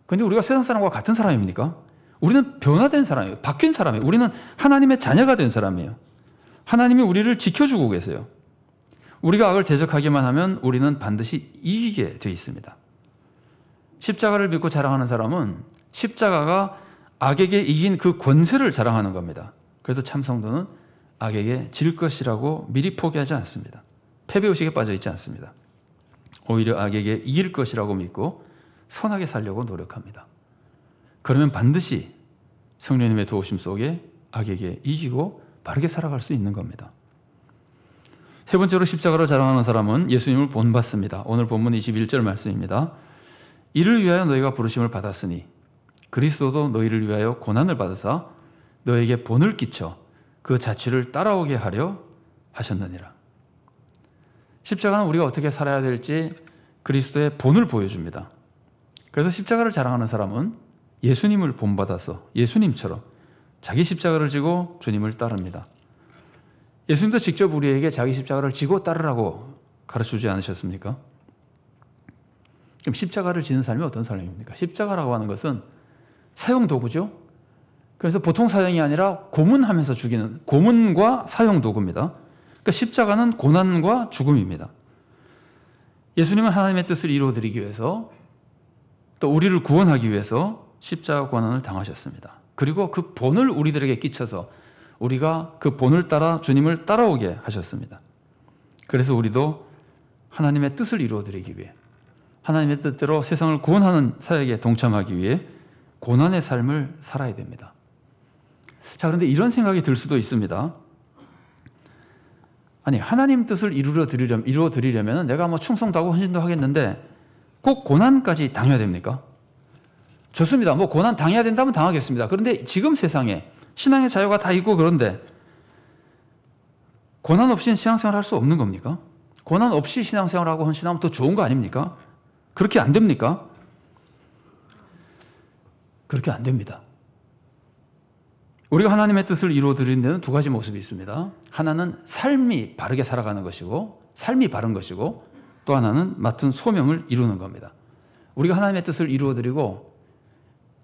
그런데 우리가 세상 사람과 같은 사람입니까? 우리는 변화된 사람이에요. 바뀐 사람이에요. 우리는 하나님의 자녀가 된 사람이에요. 하나님이 우리를 지켜주고 계세요. 우리가 악을 대적하기만 하면 우리는 반드시 이기게 되어 있습니다. 십자가를 믿고 자랑하는 사람은 십자가가 악에게 이긴 그 권세를 자랑하는 겁니다. 그래서 참 성도는 악에게 질 것이라고 미리 포기하지 않습니다. 패배의식에 빠져 있지 않습니다. 오히려 악에게 이길 것이라고 믿고 선하게 살려고 노력합니다. 그러면 반드시 성령님의 도우심 속에 악에게 이기고 바르게 살아갈 수 있는 겁니다. 세 번째로 십자가를 자랑하는 사람은 예수님을 본받습니다. 오늘 본문 21절 말씀입니다. 이를 위하여 너희가 부르심을 받았으니 그리스도도 너희를 위하여 고난을 받으사 너에게 본을 끼쳐 그 자취를 따라오게 하려 하셨느니라. 십자가는 우리가 어떻게 살아야 될지 그리스도의 본을 보여줍니다. 그래서 십자가를 자랑하는 사람은 예수님을 본받아서 예수님처럼 자기 십자가를 지고 주님을 따릅니다. 예수님도 직접 우리에게 자기 십자가를 지고 따르라고 가르쳐주지 않으셨습니까? 그럼 십자가를 지는 삶이 어떤 삶입니까? 십자가라고 하는 것은 사용 도구죠. 그래서 보통 사용이 아니라 고문하면서 죽이는 고문과 사용 도구입니다. 그러니까 십자가는 고난과 죽음입니다. 예수님은 하나님의 뜻을 이루어드리기 위해서 또 우리를 구원하기 위해서 십자가 고난을 당하셨습니다. 그리고 그 본을 우리들에게 끼쳐서 우리가 그 본을 따라 주님을 따라오게 하셨습니다. 그래서 우리도 하나님의 뜻을 이루어드리기 위해 하나님의 뜻대로 세상을 구원하는 사역에 동참하기 위해 고난의 삶을 살아야 됩니다. 자, 그런데 이런 생각이 들 수도 있습니다. 아니, 하나님 뜻을 이루어드리려면 내가 뭐 충성도 하고 헌신도 하겠는데 꼭 고난까지 당해야 됩니까? 좋습니다. 뭐 고난 당해야 된다면 당하겠습니다. 그런데 지금 세상에 신앙의 자유가 다 있고 그런데 고난 없이는 신앙생활 할 수 없는 겁니까? 고난 없이 신앙생활하고 헌신하면 더 좋은 거 아닙니까? 그렇게 안 됩니까? 그렇게 안 됩니다. 우리가 하나님의 뜻을 이루어드리는 데는 두 가지 모습이 있습니다. 하나는 삶이 바르게 살아가는 것이고 삶이 바른 것이고 또 하나는 맡은 소명을 이루는 겁니다. 우리가 하나님의 뜻을 이루어드리고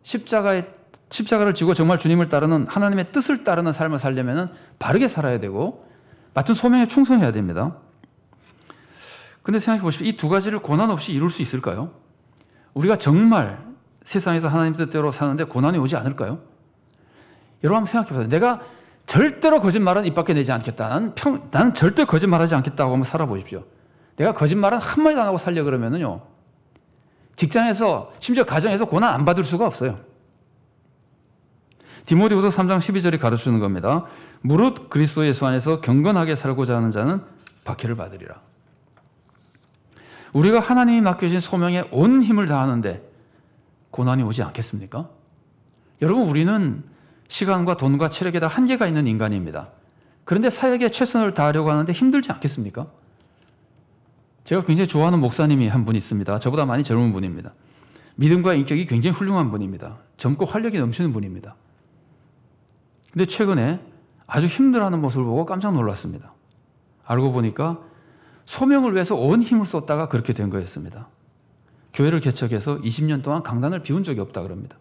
십자가를 지고 정말 주님을 따르는 하나님의 뜻을 따르는 삶을 살려면 바르게 살아야 되고 맡은 소명에 충성해야 됩니다. 그런데 생각해 보십시오. 이 두 가지를 고난 없이 이룰 수 있을까요? 우리가 정말 세상에서 하나님 뜻대로 사는데 고난이 오지 않을까요? 여러분 한번 생각해 보세요. 내가 절대로 거짓말은 입 밖에 내지 않겠다. 나는 절대 거짓말하지 않겠다고 한번 살아보십시오. 내가 거짓말은 한마디도 안 하고 살려 그러면은요, 직장에서 심지어 가정에서 고난 안 받을 수가 없어요. 디모데후서 3장 12절이 가르치는 겁니다. 무릇 그리스도 예수 안에서 경건하게 살고자 하는 자는 박해를 받으리라. 우리가 하나님이 맡겨진 소명에 온 힘을 다하는데 고난이 오지 않겠습니까? 여러분, 우리는 시간과 돈과 체력에 다 한계가 있는 인간입니다. 그런데 사역에 최선을 다하려고 하는데 힘들지 않겠습니까? 제가 굉장히 좋아하는 목사님이 한 분 있습니다. 저보다 많이 젊은 분입니다. 믿음과 인격이 굉장히 훌륭한 분입니다. 젊고 활력이 넘치는 분입니다. 근데 최근에 아주 힘들어하는 모습을 보고 깜짝 놀랐습니다. 알고 보니까 소명을 위해서 온 힘을 쏟다가 그렇게 된 거였습니다. 교회를 개척해서 20년 동안 강단을 비운 적이 없다 그럽니다.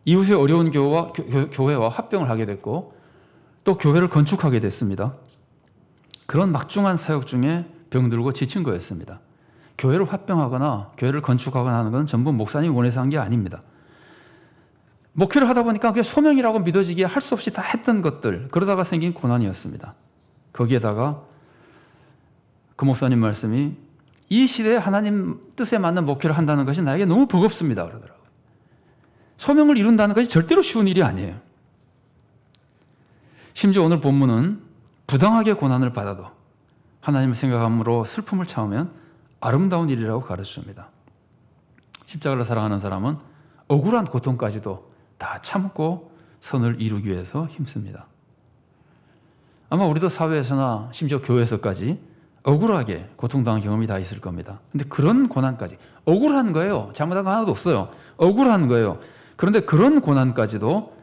이웃의 어려운 교회와 합병을 하게 됐고 또 교회를 건축하게 됐습니다. 그런 막중한 사역 중에 병들고 지친 거였습니다. 교회를 합병하거나 교회를 건축하거나 하는 건 전부 목사님이 원해서 한 게 아닙니다. 목회를 하다 보니까 그게 소명이라고 믿어지기에 할 수 없이 다 했던 것들, 그러다가 생긴 고난이었습니다. 거기에다가 그 목사님 말씀이 이 시대에 하나님 뜻에 맞는 목회를 한다는 것이 나에게 너무 버겁습니다 그러더라고요. 소명을 이룬다는 것이 절대로 쉬운 일이 아니에요. 심지어 오늘 본문은 부당하게 고난을 받아도 하나님을 생각함으로 슬픔을 참으면 아름다운 일이라고 가르쳐줍니다. 십자가를 사랑하는 사람은 억울한 고통까지도 다 참고 선을 이루기 위해서 힘씁니다. 아마 우리도 사회에서나 심지어 교회에서까지 억울하게 고통당한 경험이 다 있을 겁니다. 근데 그런 고난까지, 억울한 거예요. 잘못한 거 하나도 없어요. 억울한 거예요. 그런데 그런 고난까지도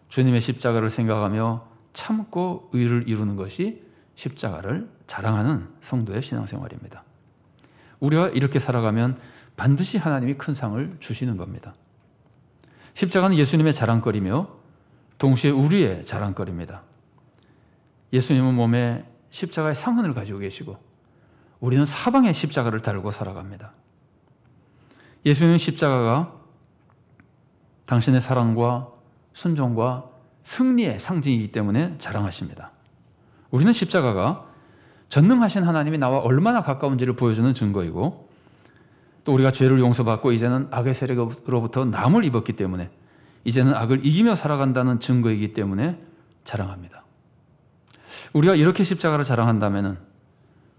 주님의 십자가를 생각하며 참고 의를 이루는 것이 십자가를 자랑하는 성도의 신앙생활입니다. 우리가 이렇게 살아가면 반드시 하나님이 큰 상을 주시는 겁니다. 십자가는 예수님의 자랑거리며 동시에 우리의 자랑거리입니다. 예수님은 몸에 십자가의 상흔을 가지고 계시고 우리는 사방에 십자가를 달고 살아갑니다. 예수님은 십자가가 당신의 사랑과 순종과 승리의 상징이기 때문에 자랑하십니다. 우리는 십자가가 전능하신 하나님이 나와 얼마나 가까운지를 보여주는 증거이고 또 우리가 죄를 용서받고 이제는 악의 세력으로부터 남을 입었기 때문에 이제는 악을 이기며 살아간다는 증거이기 때문에 자랑합니다. 우리가 이렇게 십자가를 자랑한다면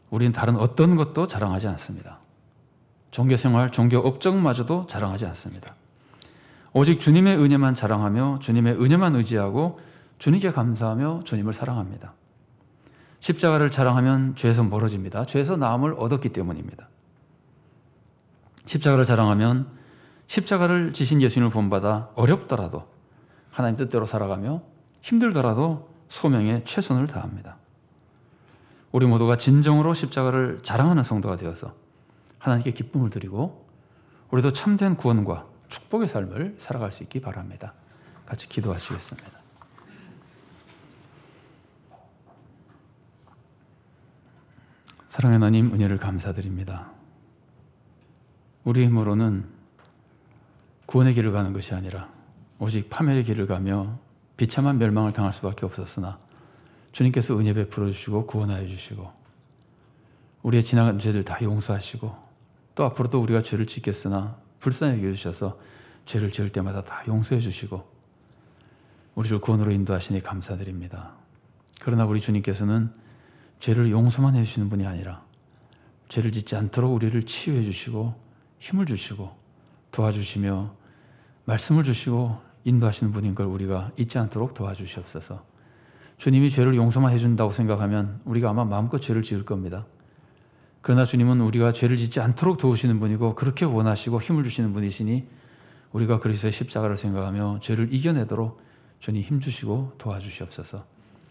우리는 다른 어떤 것도 자랑하지 않습니다. 종교생활, 종교업적마저도 자랑하지 않습니다. 오직 주님의 은혜만 자랑하며 주님의 은혜만 의지하고 주님께 감사하며 주님을 사랑합니다. 십자가를 자랑하면 죄에서 멀어집니다. 죄에서 나음을 얻었기 때문입니다. 십자가를 자랑하면 십자가를 지신 예수님을 본받아 어렵더라도 하나님 뜻대로 살아가며 힘들더라도 소명에 최선을 다합니다. 우리 모두가 진정으로 십자가를 자랑하는 성도가 되어서 하나님께 기쁨을 드리고 우리도 참된 구원과 축복의 삶을 살아갈 수 있기 바랍니다. 같이 기도하시겠습니다. 사랑의 하나님, 은혜를 감사드립니다. 우리 힘으로는 구원의 길을 가는 것이 아니라 오직 파멸의 길을 가며 비참한 멸망을 당할 수밖에 없었으나 주님께서 은혜 베풀어 주시고 구원하여 주시고 우리의 지나간 죄들 다 용서하시고 또 앞으로도 우리가 죄를 짓겠으나 불쌍히 여겨주셔서 죄를 지을 때마다 다 용서해 주시고 우리를 구원으로 인도하시니 감사드립니다. 그러나 우리 주님께서는 죄를 용서만 해주시는 분이 아니라 죄를 짓지 않도록 우리를 치유해 주시고 힘을 주시고 도와주시며 말씀을 주시고 인도하시는 분인 걸 우리가 잊지 않도록 도와주시옵소서. 주님이 죄를 용서만 해준다고 생각하면 우리가 아마 마음껏 죄를 지을 겁니다. 그러나 주님은 우리가 죄를 짓지 않도록 도우시는 분이고 그렇게 원하시고 힘을 주시는 분이시니 우리가 그리스도의 십자가를 생각하며 죄를 이겨내도록 주님 힘주시고 도와주시옵소서.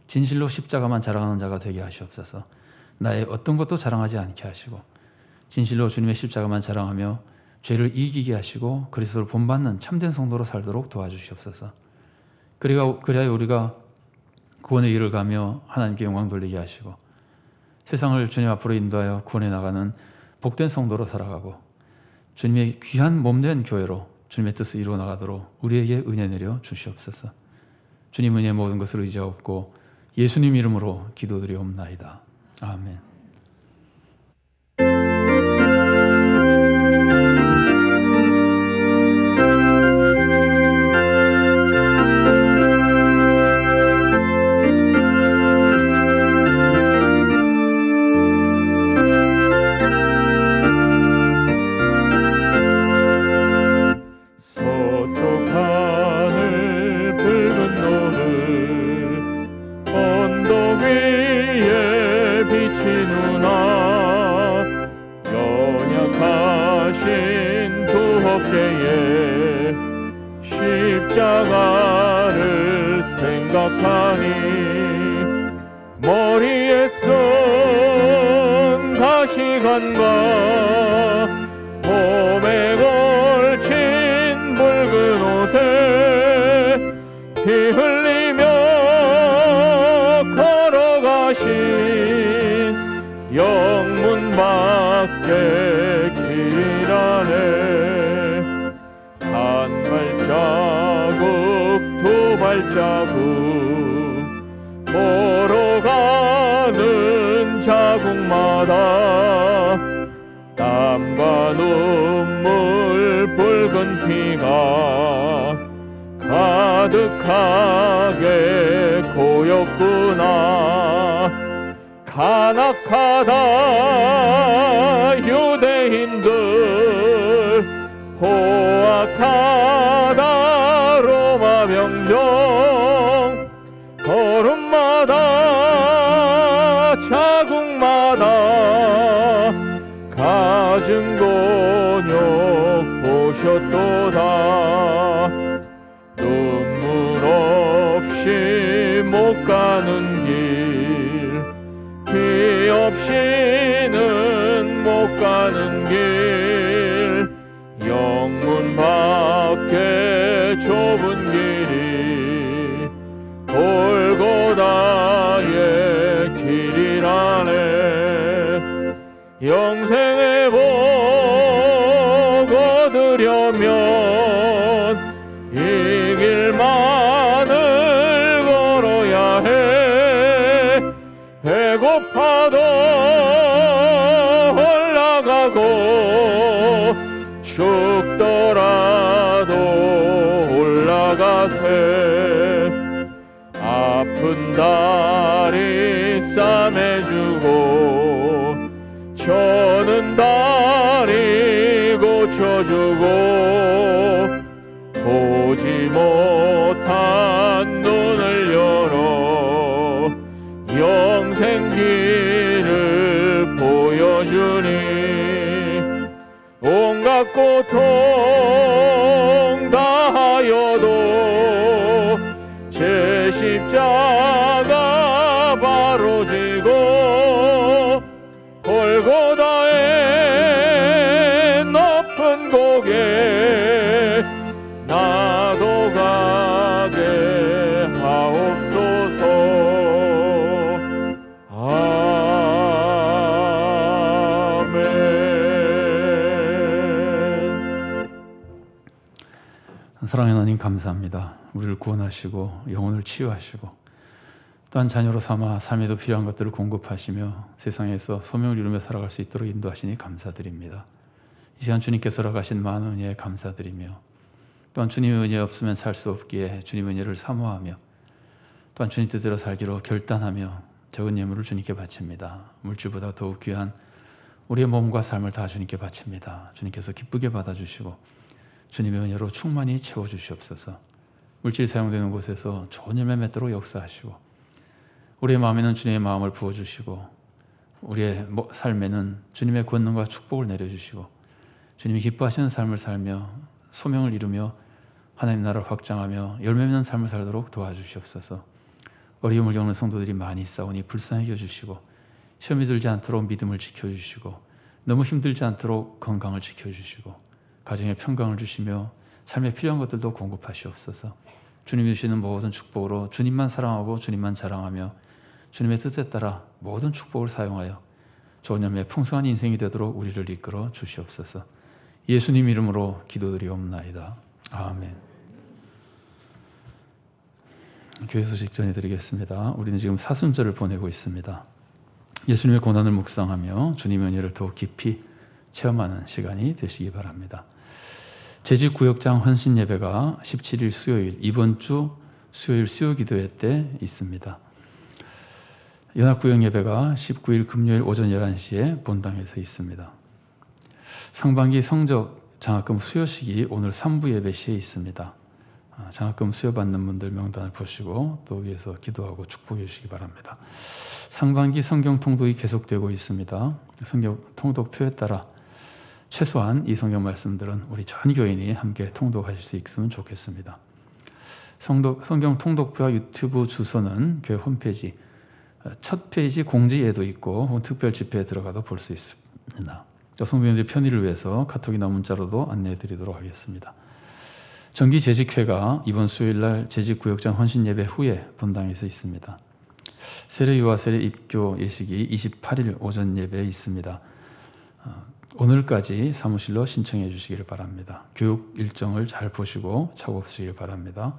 진실로 십자가만 자랑하는 자가 되게 하시옵소서. 나의 어떤 것도 자랑하지 않게 하시고 진실로 주님의 십자가만 자랑하며 죄를 이기게 하시고 그리스도를 본받는 참된 성도로 살도록 도와주시옵소서. 그래야 우리가 구원의 길을 가며 하나님께 영광 돌리게 하시고 세상을 주님 앞으로 인도하여 구원해 나가는 복된 성도로 살아가고 주님의 귀한 몸된 교회로 주님의 뜻을 이루어 나가도록 우리에게 은혜 내려 주시옵소서. 주님 은혜의 모든 것을 의지하옵고 예수님 이름으로 기도드리옵나이다. 아멘. 서쪽 하늘 붉은 노을 언덕 위에 비치누나 거룩하신 두 어깨에 십자가를 생각하니 머리에 쓴 가시관과 몸에 걸친 붉은 옷에 피 흘리며 걸어가신 영문 밖에 길이라네. 한 발자국 두 발자국 걸어가는 자국마다 땀과 눈물 붉은 피가 가득하게 고였구나. 간악하다 유대인들, 포악하다 로마 병정, 걸음마다 자국마다 가진 곤욕 보셨도다. 눈물 없이 못 가는 길, 피 없이는 못 가는 길, 영문 밖에 좁은 길이 골고다의 길이라네. 영생의 복 얻으려면 이 길만을 걸어야 해. 배고파도 올라가고 죽더라도 올라가세. 아픈 다리 싸매주고 저는 다리 고쳐주고 보지 못한 눈을 열어 영생 길을 보여주니 온갖 고통 다하여도 제 십자가 바로 지고 골고다의 높은 고개 나도 가게 하옵소서. 아멘. 사랑하는 하나님 감사합니다. 우리를 구원하시고 영혼을 치유하시고 또한 자녀로 삼아 삶에도 필요한 것들을 공급하시며 세상에서 소명을 이루며 살아갈 수 있도록 인도하시니 감사드립니다. 이 시간 주님께서 허락하신 많은 은혜에 감사드리며 또한 주님의 은혜 없으면 살 수 없기에 주님의 은혜를 사모하며 또한 주님 뜻대로 살기로 결단하며 적은 예물을 주님께 바칩니다. 물질보다 더욱 귀한 우리의 몸과 삶을 다 주님께 바칩니다. 주님께서 기쁘게 받아주시고 주님의 은혜로 충만히 채워주시옵소서. 물질이 사용되는 곳에서 좋은 열매 맺도록 역사하시고 우리의 마음에는 주님의 마음을 부어주시고 우리의 삶에는 주님의 권능과 축복을 내려주시고 주님이 기뻐하시는 삶을 살며 소명을 이루며 하나님 나라를 확장하며 열매 맺는 삶을 살도록 도와주시옵소서. 어려움을 겪는 성도들이 많이 있사오니 불쌍히 여주시고 시험이 들지 않도록 믿음을 지켜주시고 너무 힘들지 않도록 건강을 지켜주시고 가정에 평강을 주시며 삶에 필요한 것들도 공급하시옵소서. 주님이 주시는 모든 축복으로 주님만 사랑하고 주님만 자랑하며 주님의 뜻에 따라 모든 축복을 사용하여 좋은 열매 풍성한 인생이 되도록 우리를 이끌어 주시옵소서. 예수님 이름으로 기도드리옵나이다. 아멘. 교회 소식 전해드리겠습니다. 우리는 지금 사순절을 보내고 있습니다. 예수님의 고난을 묵상하며 주님의 은혜를 더욱 깊이 체험하는 시간이 되시기 바랍니다. 제집구역장 헌신 예배가 17일 수요일, 이번 주 수요일 수요기도회 때 있습니다. 연합구역 예배가 19일 금요일 오전 11시에 본당에서 있습니다. 상반기 성적 장학금 수여식이 오늘 3부 예배 시에 있습니다. 장학금 수여받는 분들 명단을 보시고 또 위에서 기도하고 축복해 주시기 바랍니다. 상반기 성경 통독이 계속되고 있습니다. 성경 통독표에 따라 최소한 이 성경 말씀들은 우리 전 교인이 함께 통독하실 수 있으면 좋겠습니다. 성경 통독표와 유튜브 주소는 교회 홈페이지 첫 페이지 공지에도 있고 혹은 특별 집회에 들어가도 볼 수 있습니다. 성도님들의 편의를 위해서 카톡이나 문자로도 안내해 드리도록 하겠습니다. 정기 재직회가 이번 수요일날 재직구역장 헌신예배 후에 본당에서 있습니다. 세례유아 세례 입교 예식이 28일 오전 예배에 있습니다. 오늘까지 사무실로 신청해 주시기를 바랍니다. 교육 일정을 잘 보시고 착오하시길 바랍니다.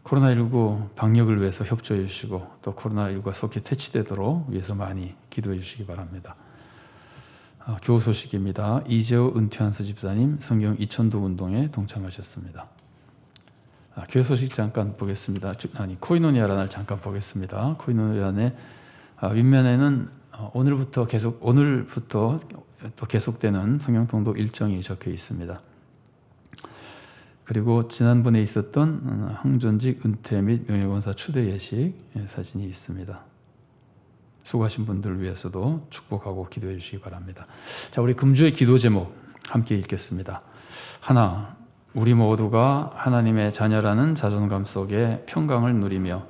코로나19 방역을 위해서 협조해 주시고 또 코로나19가 속히 퇴치되도록 위해서 많이 기도해 주시기 바랍니다. 교우 소식입니다. 이재호 은퇴한수 집사님 성경 이천도 운동에 동참하셨습니다. 교회 소식 잠깐 보겠습니다. 코이노니아란을 잠깐 보겠습니다. 코이노니아란의 윗면에는 오늘부터 또 계속되는 성경 통독 일정이 적혀 있습니다. 그리고 지난번에 있었던 항존직 은퇴 및 명예권사 추대 예식 사진이 있습니다. 수고하신 분들을 위해서도 축복하고 기도해 주시기 바랍니다. 자, 우리 금주의 기도 제목 함께 읽겠습니다. 하나, 우리 모두가 하나님의 자녀라는 자존감 속에 평강을 누리며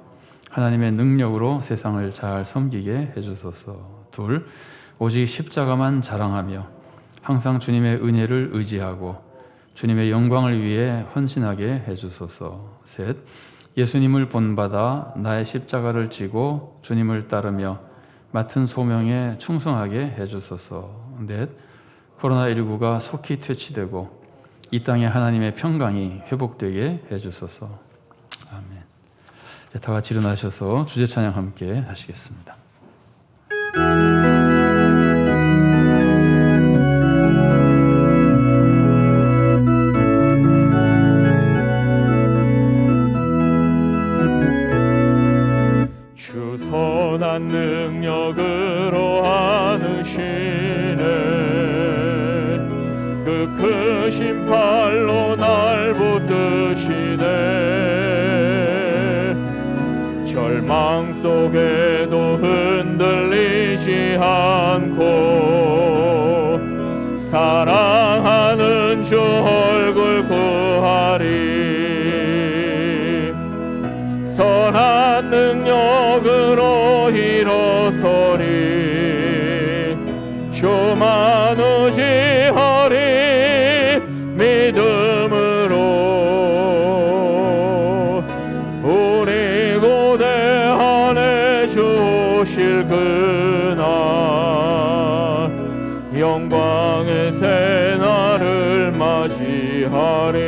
하나님의 능력으로 세상을 잘 섬기게 해주소서. 둘, 오직 십자가만 자랑하며 항상 주님의 은혜를 의지하고 주님의 영광을 위해 헌신하게 해주소서. 셋, 예수님을 본받아 나의 십자가를 지고 주님을 따르며 맡은 소명에 충성하게 해주소서. 넷, 코로나19가 속히 퇴치되고 이 땅에 하나님의 평강이 회복되게 해주소서. 아멘. 다 같이 일어나셔서 주제 찬양 함께 하시겠습니다. 주 선한 능력으로 안으시네 그 크신 팔로 날 붙드시네 절망 속에도 흔들리지 않고 사랑하는 주 얼굴 구하리 선한 능력으로 일어서리 주만 의지하리 믿음으로 우리 고대 안에 주실 그날 영광의 새날을 맞이하리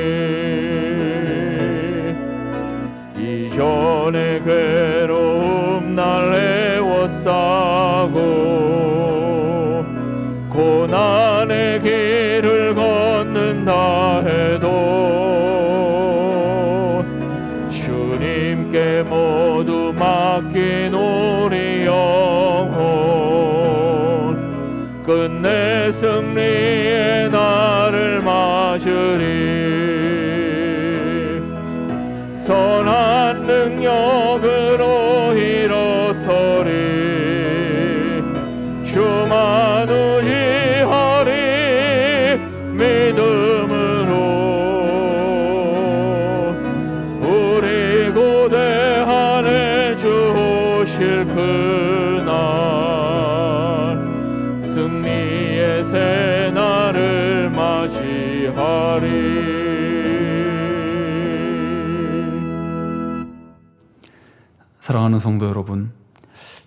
이전의 괴로움 날 애워싸고 고난의 길을 걷는다 해도 주님께 모두 맡긴 우리 영혼 끝내 승리의 날을 맞으리 선한 능력으로 일어서리 주만 의지하리 믿음으로 우리 고대 안에 주실 그날 승리의 새날을 맞이하리 사랑하는 성도 여러분,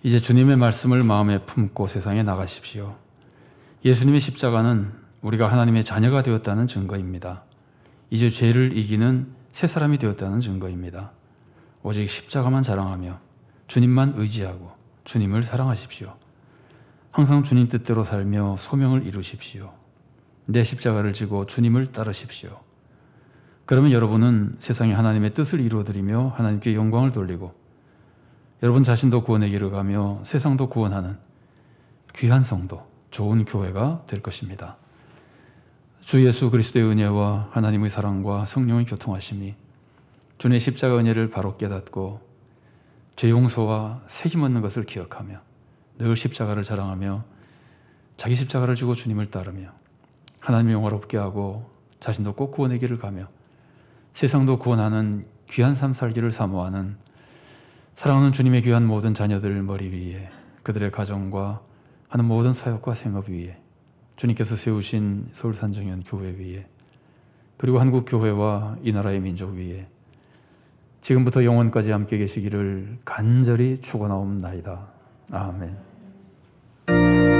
이제 주님의 말씀을 마음에 품고 세상에 나가십시오. 예수님의 십자가는 우리가 하나님의 자녀가 되었다는 증거입니다. 이제 죄를 이기는 새 사람이 되었다는 증거입니다. 오직 십자가만 자랑하며 주님만 의지하고 주님을 사랑하십시오. 항상 주님 뜻대로 살며 소명을 이루십시오. 내 십자가를 지고 주님을 따르십시오. 그러면 여러분은 세상에 하나님의 뜻을 이루어드리며 하나님께 영광을 돌리고 여러분 자신도 구원의 길을 가며 세상도 구원하는 귀한 성도, 좋은 교회가 될 것입니다. 주 예수 그리스도의 은혜와 하나님의 사랑과 성령의 교통하심이 주의 십자가 은혜를 바로 깨닫고 죄 용서와 새 힘 얻는 것을 기억하며 늘 십자가를 자랑하며 자기 십자가를 지고 주님을 따르며 하나님 영화롭게 하고 자신도 꼭 구원의 길을 가며 세상도 구원하는 귀한 삶 살기를 사모하는 사랑하는 주님의 귀한 모든 자녀들 머리 위에, 그들의 가정과 하는 모든 사역과 생업 위에, 주님께서 세우신 서울산정연 교회 위에, 그리고 한국 교회와 이 나라의 민족 위에 지금부터 영원까지 함께 계시기를 간절히 축원하옵나이다. 아멘.